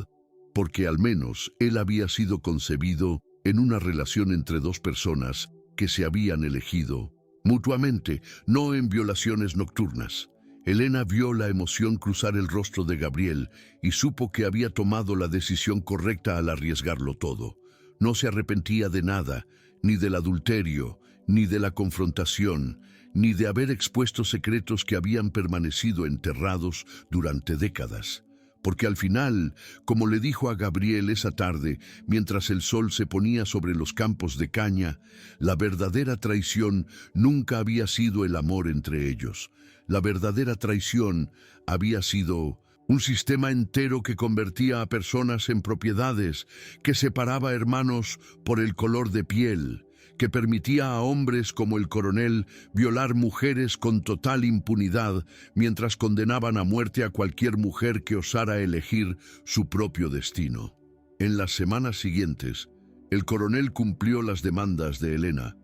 porque al menos él había sido concebido en una relación entre dos personas que se habían elegido mutuamente, no en violaciones nocturnas. Elena vio la emoción cruzar el rostro de Gabriel y supo que había tomado la decisión correcta al arriesgarlo todo. No se arrepentía de nada, ni del adulterio, ni de la confrontación, ni de haber expuesto secretos que habían permanecido enterrados durante décadas. Porque al final, como le dijo a Gabriel esa tarde, mientras el sol se ponía sobre los campos de caña, la verdadera traición nunca había sido el amor entre ellos. La verdadera traición había sido un sistema entero que convertía a personas en propiedades, que separaba hermanos por el color de piel, que permitía a hombres como el coronel violar mujeres con total impunidad, mientras condenaban a muerte a cualquier mujer que osara elegir su propio destino. En las semanas siguientes, el coronel cumplió las demandas de Elena,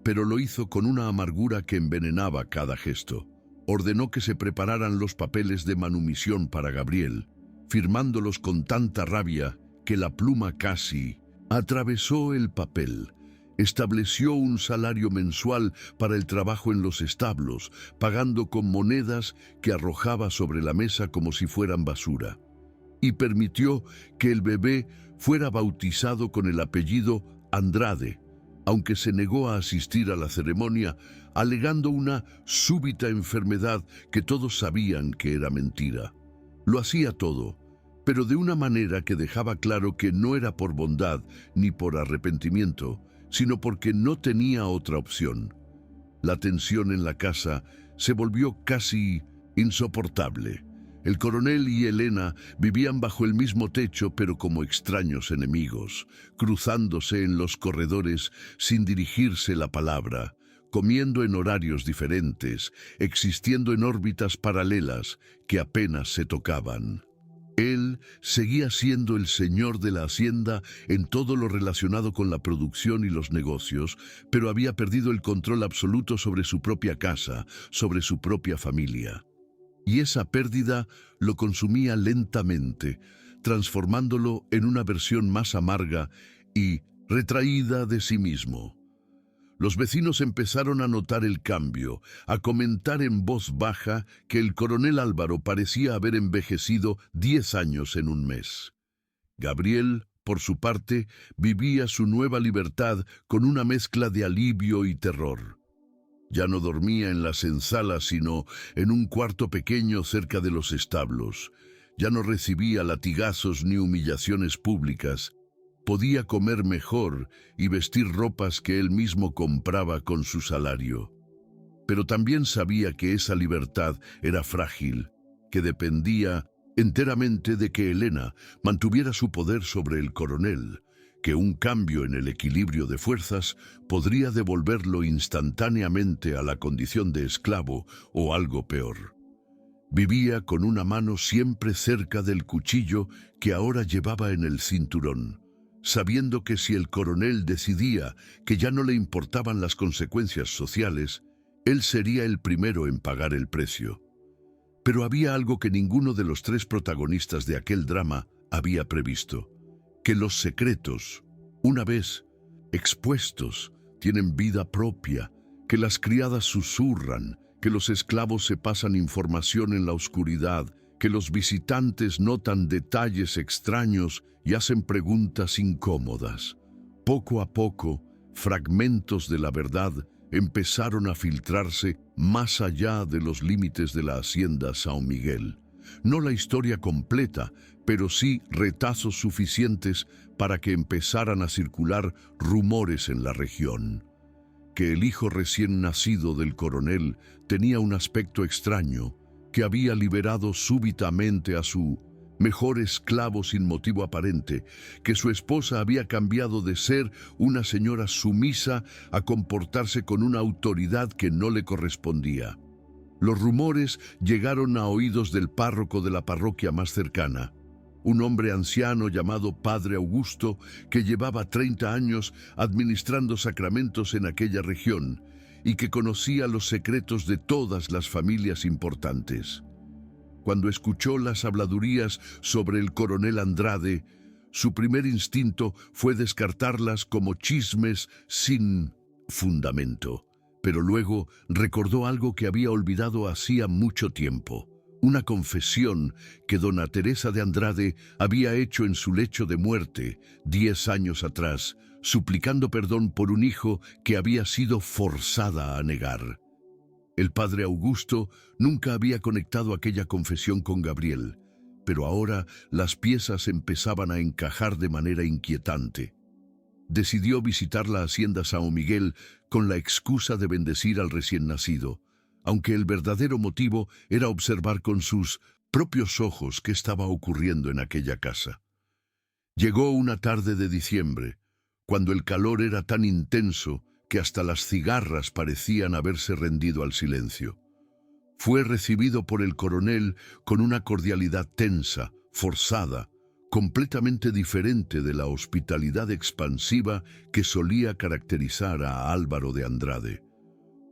pero lo hizo con una amargura que envenenaba cada gesto. Ordenó que se prepararan los papeles de manumisión para Gabriel, firmándolos con tanta rabia que la pluma casi atravesó el papel. Estableció un salario mensual para el trabajo en los establos, pagando con monedas que arrojaba sobre la mesa como si fueran basura. Y permitió que el bebé fuera bautizado con el apellido Andrade, aunque se negó a asistir a la ceremonia, alegando una súbita enfermedad que todos sabían que era mentira. Lo hacía todo, pero de una manera que dejaba claro que no era por bondad ni por arrepentimiento, sino porque no tenía otra opción. La tensión en la casa se volvió casi insoportable. El coronel y Elena vivían bajo el mismo techo, pero como extraños enemigos, cruzándose en los corredores sin dirigirse la palabra, comiendo en horarios diferentes, existiendo en órbitas paralelas que apenas se tocaban. Él seguía siendo el señor de la hacienda en todo lo relacionado con la producción y los negocios, pero había perdido el control absoluto sobre su propia casa, sobre su propia familia. Y esa pérdida lo consumía lentamente, transformándolo en una versión más amarga y retraída de sí mismo. Los vecinos empezaron a notar el cambio, a comentar en voz baja que el coronel Álvaro parecía haber envejecido 10 años en un mes. Gabriel, por su parte, vivía su nueva libertad con una mezcla de alivio y terror. Ya no dormía en las ensalas, sino en un cuarto pequeño cerca de los establos. Ya no recibía latigazos ni humillaciones públicas. Podía comer mejor y vestir ropas que él mismo compraba con su salario. Pero también sabía que esa libertad era frágil, que dependía enteramente de que Elena mantuviera su poder sobre el coronel, que un cambio en el equilibrio de fuerzas podría devolverlo instantáneamente a la condición de esclavo o algo peor. Vivía con una mano siempre cerca del cuchillo que ahora llevaba en el cinturón, sabiendo que si el coronel decidía que ya no le importaban las consecuencias sociales, él sería el primero en pagar el precio. Pero había algo que ninguno de los tres protagonistas de aquel drama había previsto: que los secretos, una vez expuestos, tienen vida propia, que las criadas susurran, que los esclavos se pasan información en la oscuridad, que los visitantes notan detalles extraños y hacen preguntas incómodas. Poco a poco, fragmentos de la verdad empezaron a filtrarse más allá de los límites de la hacienda São Miguel. No la historia completa, pero sí retazos suficientes para que empezaran a circular rumores en la región. Que el hijo recién nacido del coronel tenía un aspecto extraño, que había liberado súbitamente a su mejor esclavo sin motivo aparente, que su esposa había cambiado de ser una señora sumisa a comportarse con una autoridad que no le correspondía. Los rumores llegaron a oídos del párroco de la parroquia más cercana, un hombre anciano llamado Padre Augusto, que llevaba 30 años administrando sacramentos en aquella región y que conocía los secretos de todas las familias importantes. Cuando escuchó las habladurías sobre el coronel Andrade, su primer instinto fue descartarlas como chismes sin fundamento. Pero luego recordó algo que había olvidado hacía mucho tiempo: una confesión que dona Teresa de Andrade había hecho en su lecho de muerte 10 años atrás, suplicando perdón por un hijo que había sido forzada a negar. El padre Augusto nunca había conectado aquella confesión con Gabriel, pero ahora las piezas empezaban a encajar de manera inquietante. Decidió visitar la hacienda São Miguel con la excusa de bendecir al recién nacido, aunque el verdadero motivo era observar con sus propios ojos qué estaba ocurriendo en aquella casa. Llegó una tarde de diciembre, cuando el calor era tan intenso que hasta las cigarras parecían haberse rendido al silencio. Fue recibido por el coronel con una cordialidad tensa, forzada, completamente diferente de la hospitalidad expansiva que solía caracterizar a Álvaro de Andrade.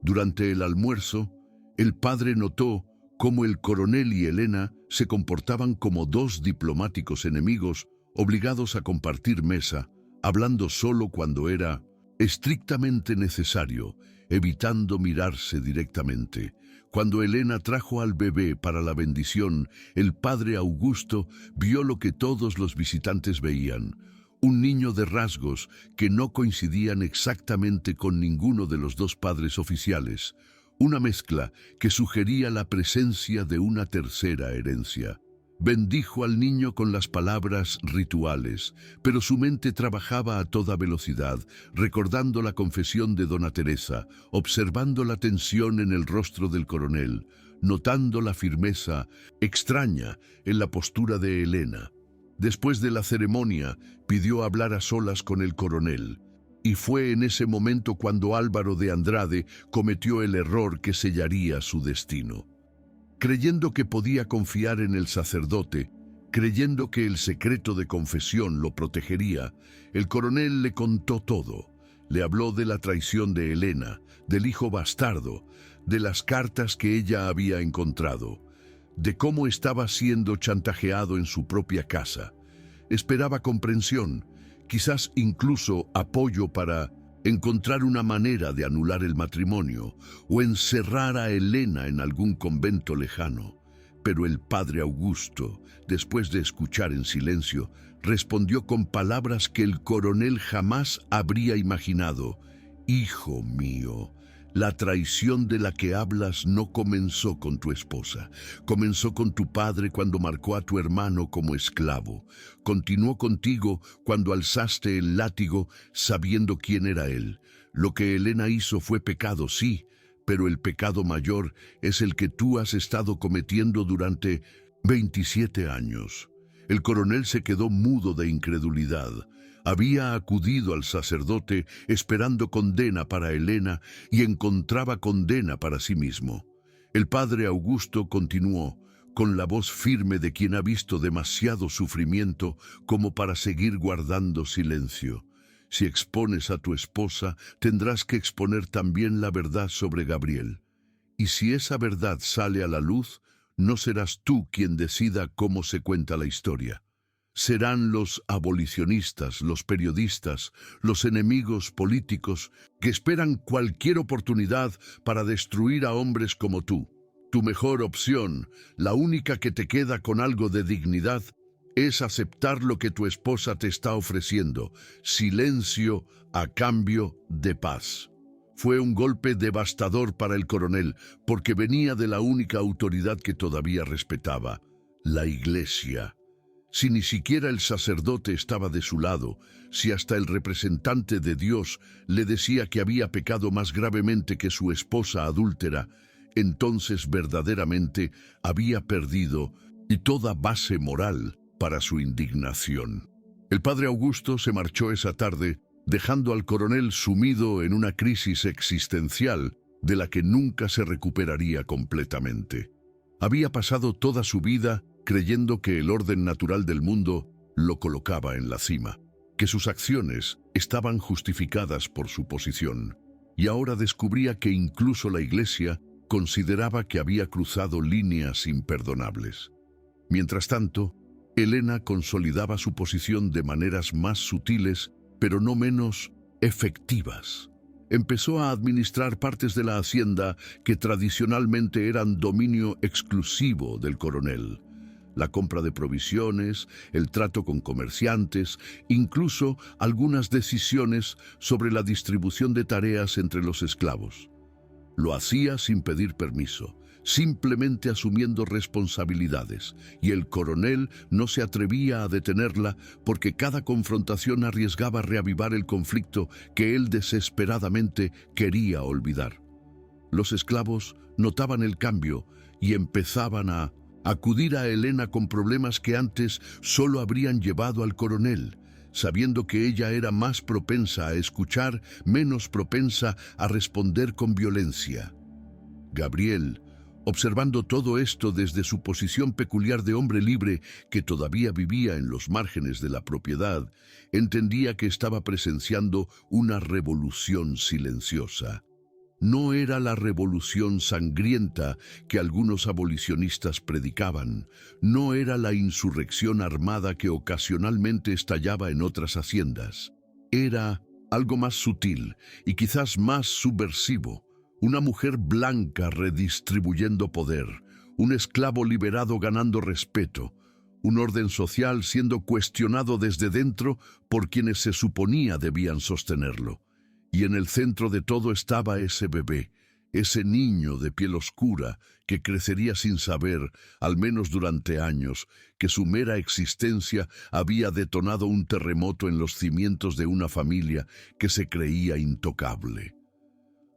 Durante el almuerzo, el padre notó cómo el coronel y Elena se comportaban como dos diplomáticos enemigos obligados a compartir mesa, hablando solo cuando era estrictamente necesario, evitando mirarse directamente. Cuando Elena trajo al bebé para la bendición, el padre Augusto vio lo que todos los visitantes veían: un niño de rasgos que no coincidían exactamente con ninguno de los dos padres oficiales, una mezcla que sugería la presencia de una tercera herencia. Bendijo al niño con las palabras rituales, pero su mente trabajaba a toda velocidad, recordando la confesión de Dona Teresa, observando la tensión en el rostro del coronel, notando la firmeza extraña en la postura de Elena. Después de la ceremonia, pidió hablar a solas con el coronel, y fue en ese momento cuando Álvaro de Andrade cometió el error que sellaría su destino. Creyendo que podía confiar en el sacerdote, creyendo que el secreto de confesión lo protegería, el coronel le contó todo. Le habló de la traición de Elena, del hijo bastardo, de las cartas que ella había encontrado, de cómo estaba siendo chantajeado en su propia casa. Esperaba comprensión, quizás incluso apoyo para encontrar una manera de anular el matrimonio o encerrar a Elena en algún convento lejano. Pero el padre Augusto, después de escuchar en silencio, respondió con palabras que el coronel jamás habría imaginado: «Hijo mío, La traición de la que hablas no comenzó con tu esposa. Comenzó con tu padre cuando marcó a tu hermano como esclavo. Continuó contigo cuando alzaste el látigo sabiendo quién era él. Lo que Elena hizo fue pecado, sí, pero el pecado mayor es el que tú has estado cometiendo durante 27 años. El coronel se quedó mudo de incredulidad. Había acudido al sacerdote esperando condena para Elena y encontraba condena para sí mismo. El padre Augusto continuó, con la voz firme de quien ha visto demasiado sufrimiento como para seguir guardando silencio. Si expones a tu esposa, tendrás que exponer también la verdad sobre Gabriel. Y si esa verdad sale a la luz, no serás tú quien decida cómo se cuenta la historia. Serán los abolicionistas, los periodistas, los enemigos políticos que esperan cualquier oportunidad para destruir a hombres como tú. Tu mejor opción, la única que te queda con algo de dignidad, es aceptar lo que tu esposa te está ofreciendo, silencio a cambio de paz. Fue un golpe devastador para el coronel, porque venía de la única autoridad que todavía respetaba, la Iglesia. Si ni siquiera el sacerdote estaba de su lado, si hasta el representante de Dios le decía que había pecado más gravemente que su esposa adúltera, entonces verdaderamente había perdido y toda base moral para su indignación. El padre Augusto se marchó esa tarde, dejando al coronel sumido en una crisis existencial de la que nunca se recuperaría completamente. Había pasado toda su vida creyendo que el orden natural del mundo lo colocaba en la cima, que sus acciones estaban justificadas por su posición, y ahora descubría que incluso la Iglesia consideraba que había cruzado líneas imperdonables. Mientras tanto, Elena consolidaba su posición de maneras más sutiles, pero no menos efectivas. Empezó a administrar partes de la hacienda que tradicionalmente eran dominio exclusivo del coronel. La compra de provisiones, el trato con comerciantes, incluso algunas decisiones sobre la distribución de tareas entre los esclavos. Lo hacía sin pedir permiso, simplemente asumiendo responsabilidades, y el coronel no se atrevía a detenerla porque cada confrontación arriesgaba reavivar el conflicto que él desesperadamente quería olvidar. Los esclavos notaban el cambio y empezaban a acudir a Elena con problemas que antes solo habrían llevado al coronel, sabiendo que ella era más propensa a escuchar, menos propensa a responder con violencia. Gabriel, observando todo esto desde su posición peculiar de hombre libre que todavía vivía en los márgenes de la propiedad, entendía que estaba presenciando una revolución silenciosa. No era la revolución sangrienta que algunos abolicionistas predicaban, no era la insurrección armada que ocasionalmente estallaba en otras haciendas. Era algo más sutil y quizás más subversivo, una mujer blanca redistribuyendo poder, un esclavo liberado ganando respeto, un orden social siendo cuestionado desde dentro por quienes se suponía debían sostenerlo. Y en el centro de todo estaba ese bebé, ese niño de piel oscura que crecería sin saber, al menos durante años, que su mera existencia había detonado un terremoto en los cimientos de una familia que se creía intocable.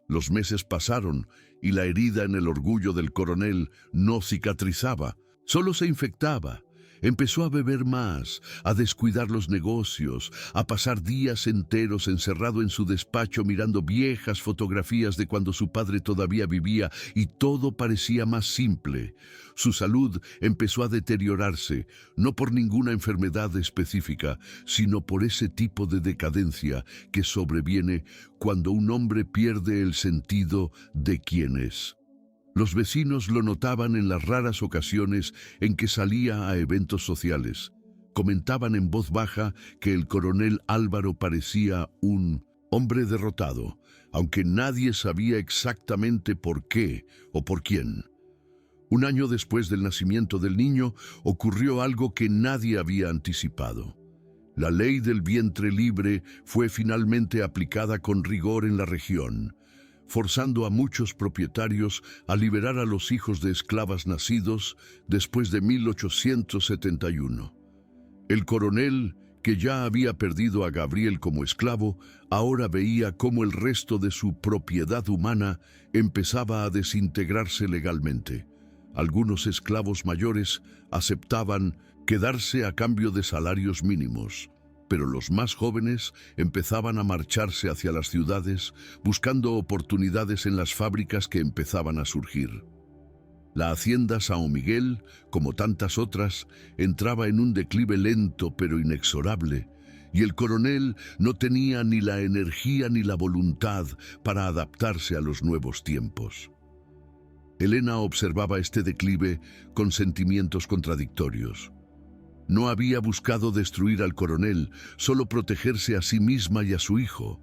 Los meses pasaron y la herida en el orgullo del coronel no cicatrizaba, solo se infectaba. Empezó a beber más, a descuidar los negocios, a pasar días enteros encerrado en su despacho mirando viejas fotografías de cuando su padre todavía vivía y todo parecía más simple. Su salud empezó a deteriorarse, no por ninguna enfermedad específica, sino por ese tipo de decadencia que sobreviene cuando un hombre pierde el sentido de quién es. Los vecinos lo notaban en las raras ocasiones en que salía a eventos sociales. Comentaban en voz baja que el coronel Álvaro parecía un hombre derrotado, aunque nadie sabía exactamente por qué o por quién. Un año después del nacimiento del niño, ocurrió algo que nadie había anticipado. La ley del vientre libre fue finalmente aplicada con rigor en la región. forzando a muchos propietarios a liberar a los hijos de esclavas nacidos después de 1871. El coronel, que ya había perdido a Gabriel como esclavo, ahora veía cómo el resto de su propiedad humana empezaba a desintegrarse legalmente. Algunos esclavos mayores aceptaban quedarse a cambio de salarios mínimos, pero los más jóvenes empezaban a marcharse hacia las ciudades, buscando oportunidades en las fábricas que empezaban a surgir. La hacienda São Miguel, como tantas otras, entraba en un declive lento pero inexorable, y el coronel no tenía ni la energía ni la voluntad para adaptarse a los nuevos tiempos. Elena observaba este declive con sentimientos contradictorios. No había buscado destruir al coronel, solo protegerse a sí misma y a su hijo.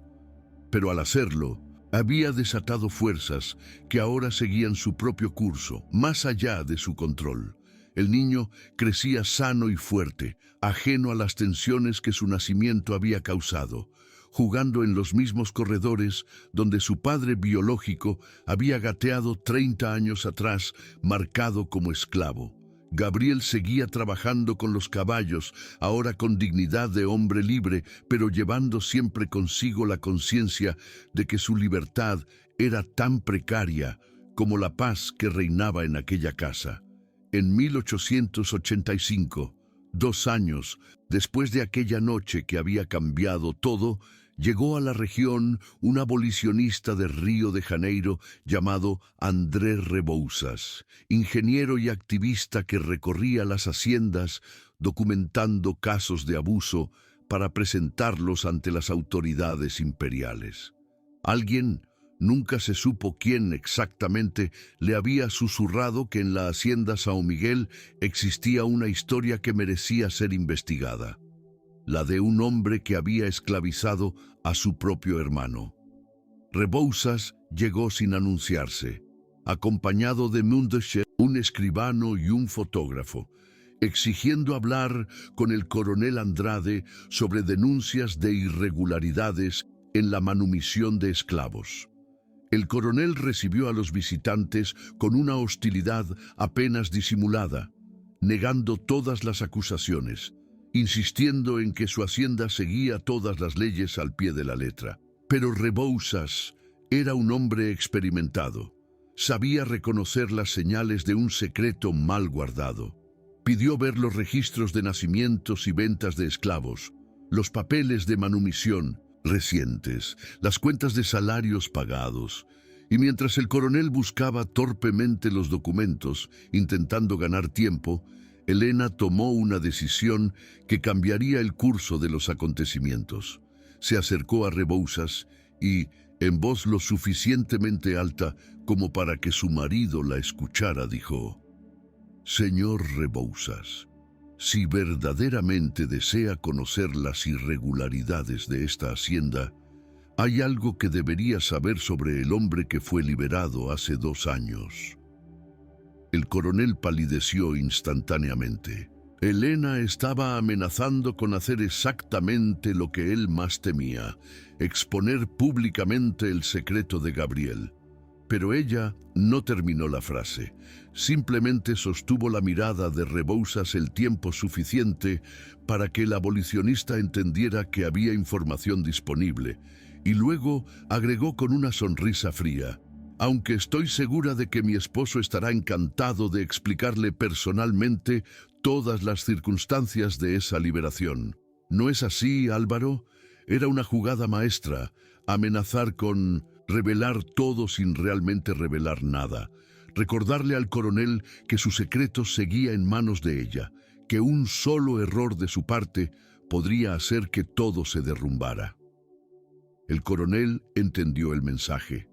Pero al hacerlo, había desatado fuerzas que ahora seguían su propio curso, más allá de su control. El niño crecía sano y fuerte, ajeno a las tensiones que su nacimiento había causado, jugando en los mismos corredores donde su padre biológico había gateado 30 años atrás, marcado como esclavo. Gabriel seguía trabajando con los caballos, ahora con dignidad de hombre libre, pero llevando siempre consigo la conciencia de que su libertad era tan precaria como la paz que reinaba en aquella casa. En 1885, 2 años después de aquella noche que había cambiado todo, llegó a la región un abolicionista de Río de Janeiro llamado Andrés Rebouças, ingeniero y activista que recorría las haciendas documentando casos de abuso para presentarlos ante las autoridades imperiales. Alguien, nunca se supo quién exactamente, le había susurrado que en la hacienda São Miguel existía una historia que merecía ser investigada. La de un hombre que había esclavizado a su propio hermano. Rebouças llegó sin anunciarse, acompañado de Mundecher, un escribano y un fotógrafo, exigiendo hablar con el coronel Andrade sobre denuncias de irregularidades en la manumisión de esclavos. El coronel recibió a los visitantes con una hostilidad apenas disimulada, negando todas las acusaciones, insistiendo en que su hacienda seguía todas las leyes al pie de la letra. Pero Rebouças era un hombre experimentado. Sabía reconocer las señales de un secreto mal guardado. Pidió ver los registros de nacimientos y ventas de esclavos, los papeles de manumisión recientes, las cuentas de salarios pagados. Y mientras el coronel buscaba torpemente los documentos, intentando ganar tiempo, Elena tomó una decisión que cambiaría el curso de los acontecimientos. Se acercó a Rebouças y, en voz lo suficientemente alta como para que su marido la escuchara, dijo: «Señor Rebouças, si verdaderamente desea conocer las irregularidades de esta hacienda, hay algo que debería saber sobre el hombre que fue liberado hace 2 años». El coronel palideció instantáneamente. Elena estaba amenazando con hacer exactamente lo que él más temía: exponer públicamente el secreto de Gabriel. Pero ella no terminó la frase. Simplemente sostuvo la mirada de Rebouças el tiempo suficiente para que el abolicionista entendiera que había información disponible, y luego agregó con una sonrisa fría: «Aunque estoy segura de que mi esposo estará encantado de explicarle personalmente todas las circunstancias de esa liberación». ¿No es así, Álvaro? Era una jugada maestra, amenazar con revelar todo sin realmente revelar nada. Recordarle al coronel que su secreto seguía en manos de ella, que un solo error de su parte podría hacer que todo se derrumbara. El coronel entendió el mensaje.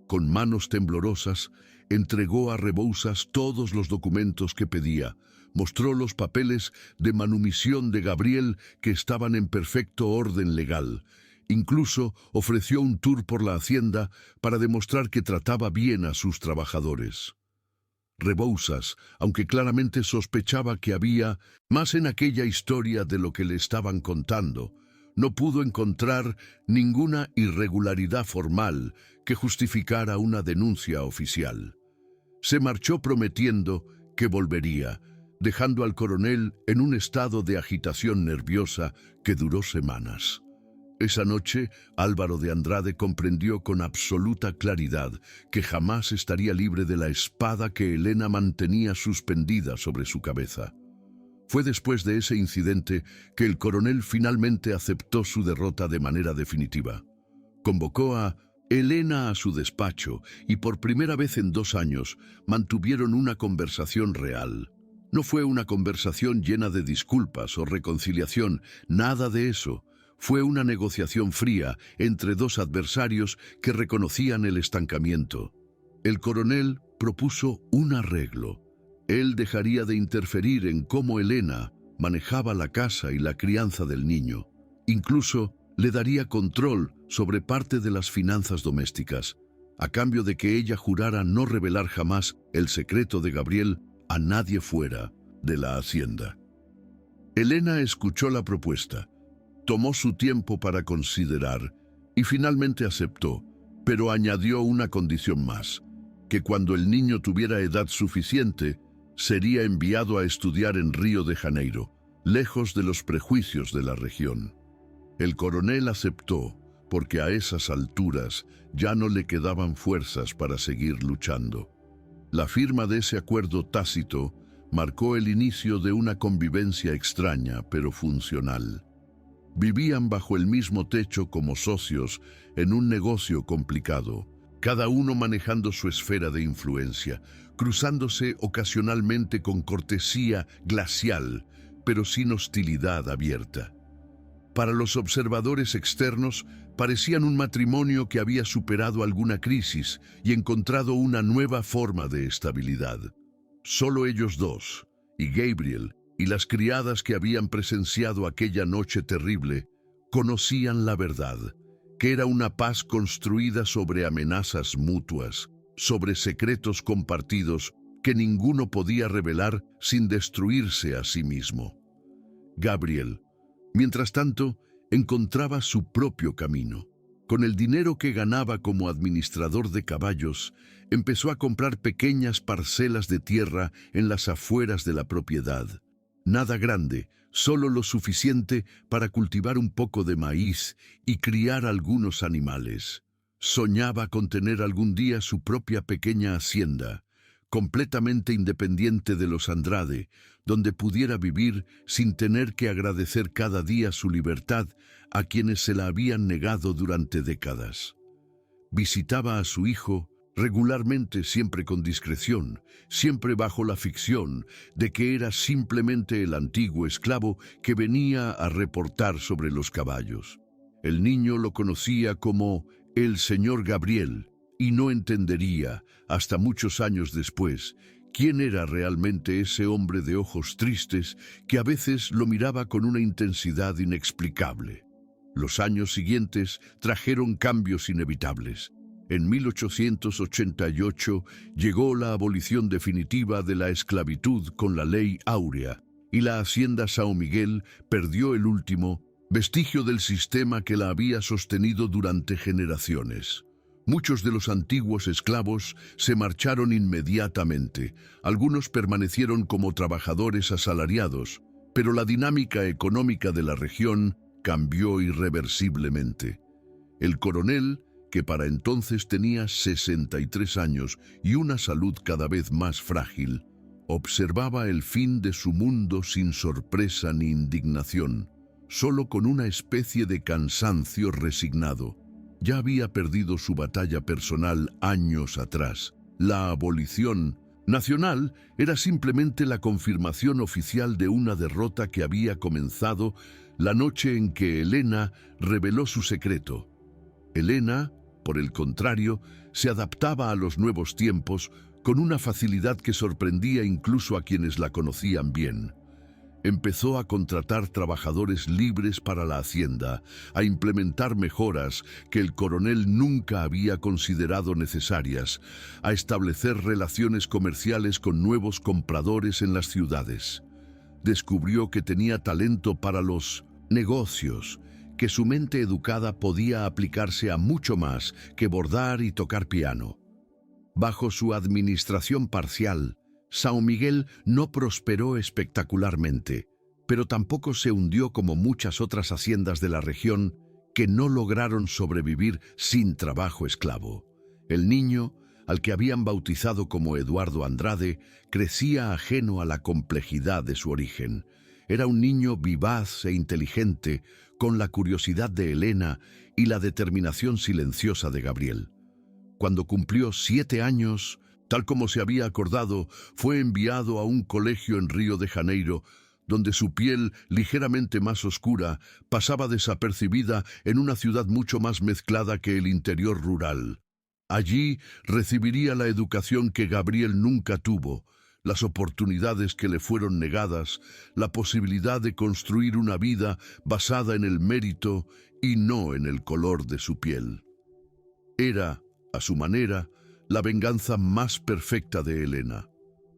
Con manos temblorosas, entregó a Rebouças todos los documentos que pedía, mostró los papeles de manumisión de Gabriel que estaban en perfecto orden legal. Incluso ofreció un tour por la hacienda para demostrar que trataba bien a sus trabajadores. Rebouças, aunque claramente sospechaba que había más en aquella historia de lo que le estaban contando, no pudo encontrar ninguna irregularidad formal que justificara una denuncia oficial. Se marchó prometiendo que volvería, dejando al coronel en un estado de agitación nerviosa que duró semanas. Esa noche, Álvaro de Andrade comprendió con absoluta claridad que jamás estaría libre de la espada que Elena mantenía suspendida sobre su cabeza. Fue después de ese incidente que el coronel finalmente aceptó su derrota de manera definitiva. Convocó a Elena a su despacho y por primera vez en 2 años mantuvieron una conversación real. No fue una conversación llena de disculpas o reconciliación, nada de eso. Fue una negociación fría entre 2 adversarios que reconocían el estancamiento. El coronel propuso un arreglo. Él dejaría de interferir en cómo Elena manejaba la casa y la crianza del niño. Incluso le daría control sobre parte de las finanzas domésticas, a cambio de que ella jurara no revelar jamás el secreto de Gabriel a nadie fuera de la hacienda. Elena escuchó la propuesta, tomó su tiempo para considerar y finalmente aceptó, pero añadió una condición más, que cuando el niño tuviera edad suficiente, sería enviado a estudiar en Río de Janeiro, lejos de los prejuicios de la región. El coronel aceptó, porque a esas alturas ya no le quedaban fuerzas para seguir luchando. La firma de ese acuerdo tácito marcó el inicio de una convivencia extraña pero funcional. Vivían bajo el mismo techo como socios en un negocio complicado, cada uno manejando su esfera de influencia, cruzándose ocasionalmente con cortesía glacial, pero sin hostilidad abierta. Para los observadores externos, parecían un matrimonio que había superado alguna crisis y encontrado una nueva forma de estabilidad. Solo ellos dos, y Gabriel, y las criadas que habían presenciado aquella noche terrible, conocían la verdad, que era una paz construida sobre amenazas mutuas, sobre secretos compartidos que ninguno podía revelar sin destruirse a sí mismo. Gabriel, mientras tanto, encontraba su propio camino. Con el dinero que ganaba como administrador de caballos, empezó a comprar pequeñas parcelas de tierra en las afueras de la propiedad. Nada grande, solo lo suficiente para cultivar un poco de maíz y criar algunos animales. Soñaba con tener algún día su propia pequeña hacienda, completamente independiente de los Andrade, donde pudiera vivir sin tener que agradecer cada día su libertad a quienes se la habían negado durante décadas. Visitaba a su hijo regularmente, siempre con discreción, siempre bajo la ficción de que era simplemente el antiguo esclavo que venía a reportar sobre los caballos. El niño lo conocía como el señor Gabriel y no entendería, hasta muchos años después, quién era realmente ese hombre de ojos tristes que a veces lo miraba con una intensidad inexplicable. Los años siguientes trajeron cambios inevitables. En 1888 llegó la abolición definitiva de la esclavitud con la Ley Áurea, y la hacienda São Miguel perdió el último vestigio del sistema que la había sostenido durante generaciones. Muchos de los antiguos esclavos se marcharon inmediatamente, algunos permanecieron como trabajadores asalariados, pero la dinámica económica de la región cambió irreversiblemente. El coronel, que para entonces tenía 63 años y una salud cada vez más frágil, observaba el fin de su mundo sin sorpresa ni indignación, solo con una especie de cansancio resignado. Ya había perdido su batalla personal años atrás. La abolición nacional era simplemente la confirmación oficial de una derrota que había comenzado la noche en que Elena reveló su secreto. Elena, por el contrario, se adaptaba a los nuevos tiempos con una facilidad que sorprendía incluso a quienes la conocían bien. Empezó a contratar trabajadores libres para la hacienda, a implementar mejoras que el coronel nunca había considerado necesarias, a establecer relaciones comerciales con nuevos compradores en las ciudades. Descubrió que tenía talento para los negocios, que su mente educada podía aplicarse a mucho más que bordar y tocar piano. Bajo su administración parcial, São Miguel no prosperó espectacularmente, pero tampoco se hundió como muchas otras haciendas de la región que no lograron sobrevivir sin trabajo esclavo. El niño, al que habían bautizado como Eduardo Andrade, crecía ajeno a la complejidad de su origen. Era un niño vivaz e inteligente, con la curiosidad de Helena y la determinación silenciosa de Gabriel. Cuando cumplió 7 años, tal como se había acordado, fue enviado a un colegio en Río de Janeiro, donde su piel, ligeramente más oscura, pasaba desapercibida en una ciudad mucho más mezclada que el interior rural. Allí recibiría la educación que Gabriel nunca tuvo, las oportunidades que le fueron negadas, la posibilidad de construir una vida basada en el mérito y no en el color de su piel. Era, a su manera, la venganza más perfecta de Helena.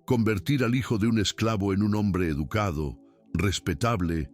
Convertir al hijo de un esclavo en un hombre educado, respetable,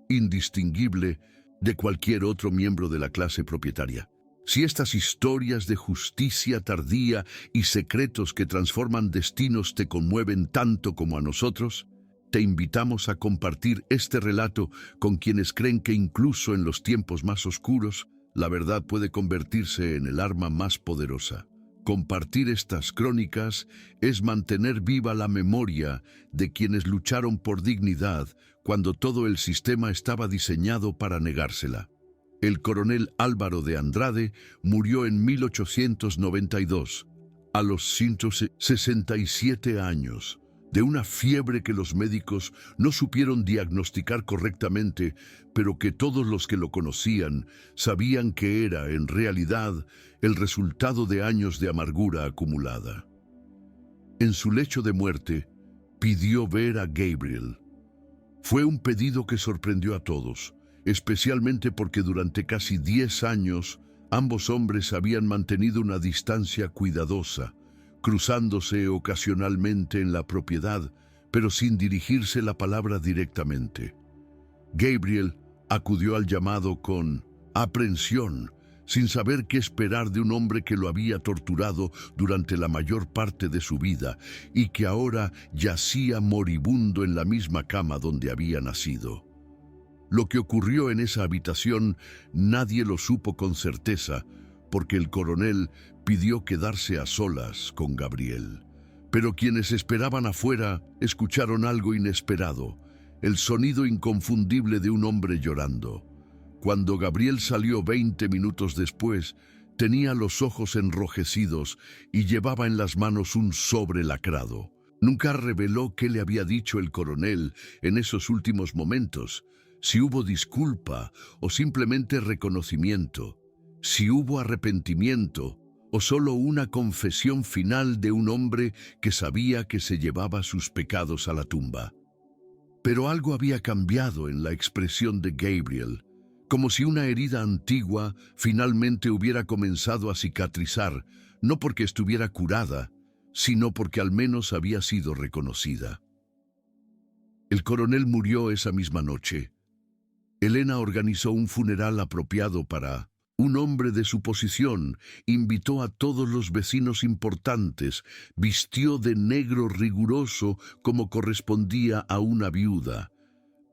indistinguible de cualquier otro miembro de la clase propietaria. Si estas historias de justicia tardía y secretos que transforman destinos te conmueven tanto como a nosotros, te invitamos a compartir este relato con quienes creen que incluso en los tiempos más oscuros, la verdad puede convertirse en el arma más poderosa. Compartir estas crónicas es mantener viva la memoria de quienes lucharon por dignidad cuando todo el sistema estaba diseñado para negársela. El coronel Álvaro de Andrade murió en 1892, a los 167 años, de una fiebre que los médicos no supieron diagnosticar correctamente, pero que todos los que lo conocían sabían que era, en realidad, el resultado de años de amargura acumulada. En su lecho de muerte, pidió ver a Gabriel. Fue un pedido que sorprendió a todos, especialmente porque durante casi 10 años ambos hombres habían mantenido una distancia cuidadosa, cruzándose ocasionalmente en la propiedad, pero sin dirigirse la palabra directamente. Gabriel acudió al llamado con aprensión, sin saber qué esperar de un hombre que lo había torturado durante la mayor parte de su vida y que ahora yacía moribundo en la misma cama donde había nacido. Lo que ocurrió en esa habitación nadie lo supo con certeza, porque el coronel pidió quedarse a solas con Gabriel. Pero quienes esperaban afuera escucharon algo inesperado, el sonido inconfundible de un hombre llorando. Cuando Gabriel salió 20 minutos después, tenía los ojos enrojecidos y llevaba en las manos un sobre lacrado. Nunca reveló qué le había dicho el coronel en esos últimos momentos, si hubo disculpa o simplemente reconocimiento, si hubo arrepentimiento o solo una confesión final de un hombre que sabía que se llevaba sus pecados a la tumba. Pero algo había cambiado en la expresión de Gabriel, como si una herida antigua finalmente hubiera comenzado a cicatrizar, no porque estuviera curada, sino porque al menos había sido reconocida. El coronel murió esa misma noche. Helena organizó un funeral apropiado para un hombre de su posición, invitó a todos los vecinos importantes, vistió de negro riguroso como correspondía a una viuda.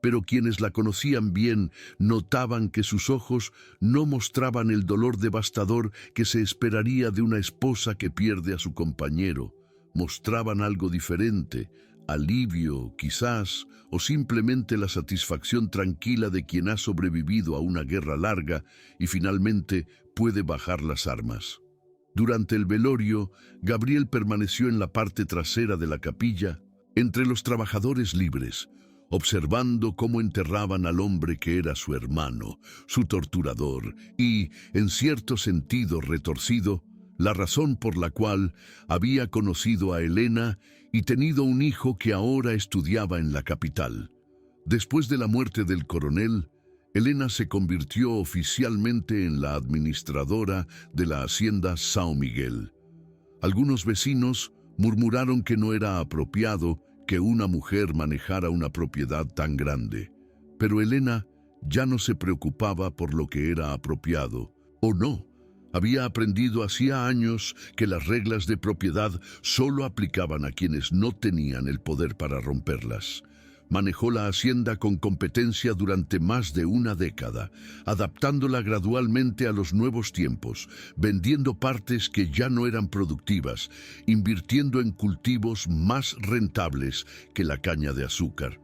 Pero quienes la conocían bien notaban que sus ojos no mostraban el dolor devastador que se esperaría de una esposa que pierde a su compañero. Mostraban algo diferente, alivio, quizás, o simplemente la satisfacción tranquila de quien ha sobrevivido a una guerra larga y finalmente puede bajar las armas. Durante el velorio, Gabriel permaneció en la parte trasera de la capilla, entre los trabajadores libres, observando cómo enterraban al hombre que era su hermano, su torturador y, en cierto sentido retorcido, la razón por la cual había conocido a Helena y tenido un hijo que ahora estudiaba en la capital. Después de la muerte del coronel, Helena se convirtió oficialmente en la administradora de la hacienda São Miguel. Algunos vecinos murmuraron que no era apropiado que una mujer manejara una propiedad tan grande, pero Helena Ya no se preocupaba por lo que era apropiado o no. Había aprendido hacía años que las reglas de propiedad solo aplicaban a quienes no tenían el poder para romperlas. Manejó la hacienda con competencia durante más de una década, adaptándola gradualmente a los nuevos tiempos, vendiendo partes que ya no eran productivas, invirtiendo en cultivos más rentables que la caña de azúcar.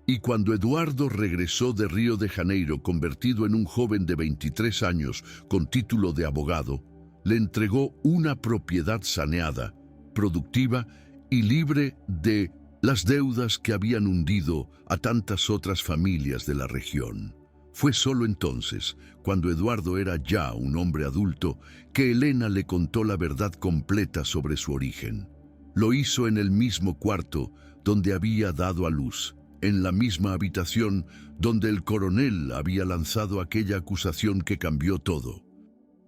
Y cuando Eduardo regresó de Río de Janeiro convertido en un joven de 23 años con título de abogado, le entregó una propiedad saneada, productiva y libre de las deudas que habían hundido a tantas otras familias de la región. Fue solo entonces, cuando Eduardo era ya un hombre adulto, que Elena le contó la verdad completa sobre su origen. Lo hizo en el mismo cuarto donde había dado a luz, en la misma habitación donde el coronel había lanzado aquella acusación que cambió todo.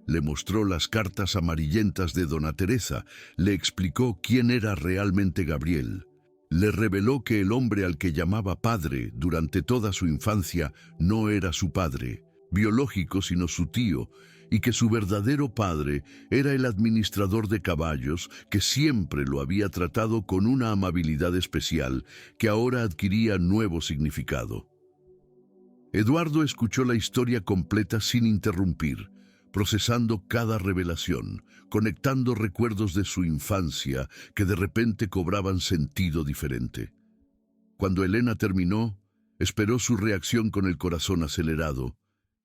Le mostró las cartas amarillentas de Dona Teresa, le explicó quién era realmente Gabriel. Le reveló que el hombre al que llamaba padre durante toda su infancia no era su padre biológico, sino su tío, y que su verdadero padre era el administrador de caballos que siempre lo había tratado con una amabilidad especial que ahora adquiría nuevo significado. Eduardo escuchó la historia completa sin interrumpir, procesando cada revelación, conectando recuerdos de su infancia que de repente cobraban sentido diferente. Cuando Elena terminó, esperó su reacción con el corazón acelerado,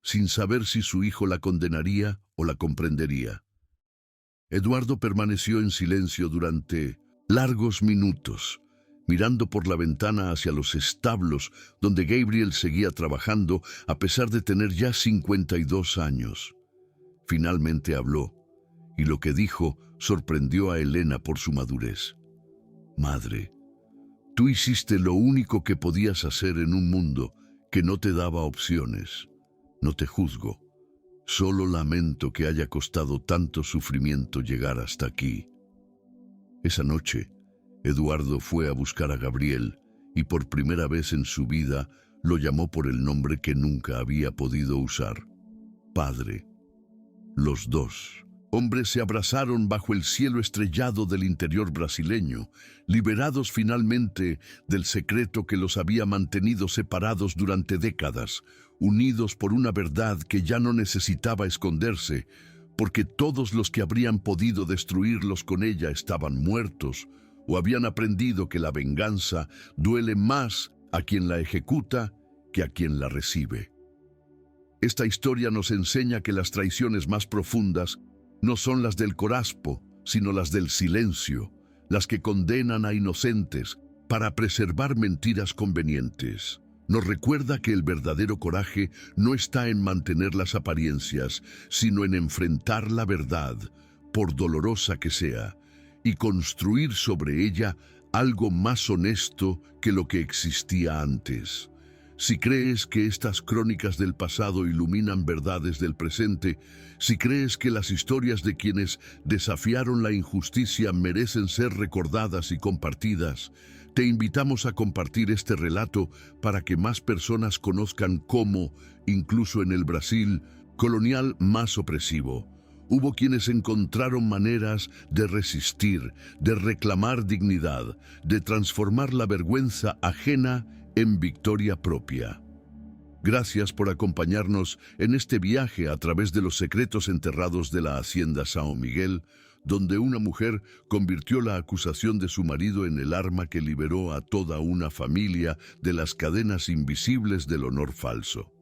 sin saber si su hijo la condenaría o la comprendería. Eduardo permaneció en silencio durante largos minutos, mirando por la ventana hacia los establos donde Gabriel seguía trabajando a pesar de tener ya 52 años. Finalmente habló, y lo que dijo sorprendió a Elena por su madurez. «Madre, tú hiciste lo único que podías hacer en un mundo que no te daba opciones. No te juzgo. Solo lamento que haya costado tanto sufrimiento llegar hasta aquí». Esa noche, Eduardo fue a buscar a Gabriel y por primera vez en su vida lo llamó por el nombre que nunca había podido usar: padre. Los dos hombres se abrazaron bajo el cielo estrellado del interior brasileño, liberados finalmente del secreto que los había mantenido separados durante décadas, unidos por una verdad que ya no necesitaba esconderse, porque todos los que habrían podido destruirlos con ella estaban muertos o habían aprendido que la venganza duele más a quien la ejecuta que a quien la recibe. Esta historia nos enseña que las traiciones más profundas no son las del corazón, sino las del silencio, las que condenan a inocentes para preservar mentiras convenientes. Nos recuerda que el verdadero coraje no está en mantener las apariencias, sino en enfrentar la verdad, por dolorosa que sea, y construir sobre ella algo más honesto que lo que existía antes. Si crees que estas crónicas del pasado iluminan verdades del presente, si crees que las historias de quienes desafiaron la injusticia merecen ser recordadas y compartidas, te invitamos a compartir este relato para que más personas conozcan cómo, incluso en el Brasil colonial más opresivo, hubo quienes encontraron maneras de resistir, de reclamar dignidad, de transformar la vergüenza ajena en victoria propia. Gracias por acompañarnos en este viaje a través de los secretos enterrados de la hacienda São Miguel, donde una mujer convirtió la acusación de su marido en el arma que liberó a toda una familia de las cadenas invisibles del honor falso.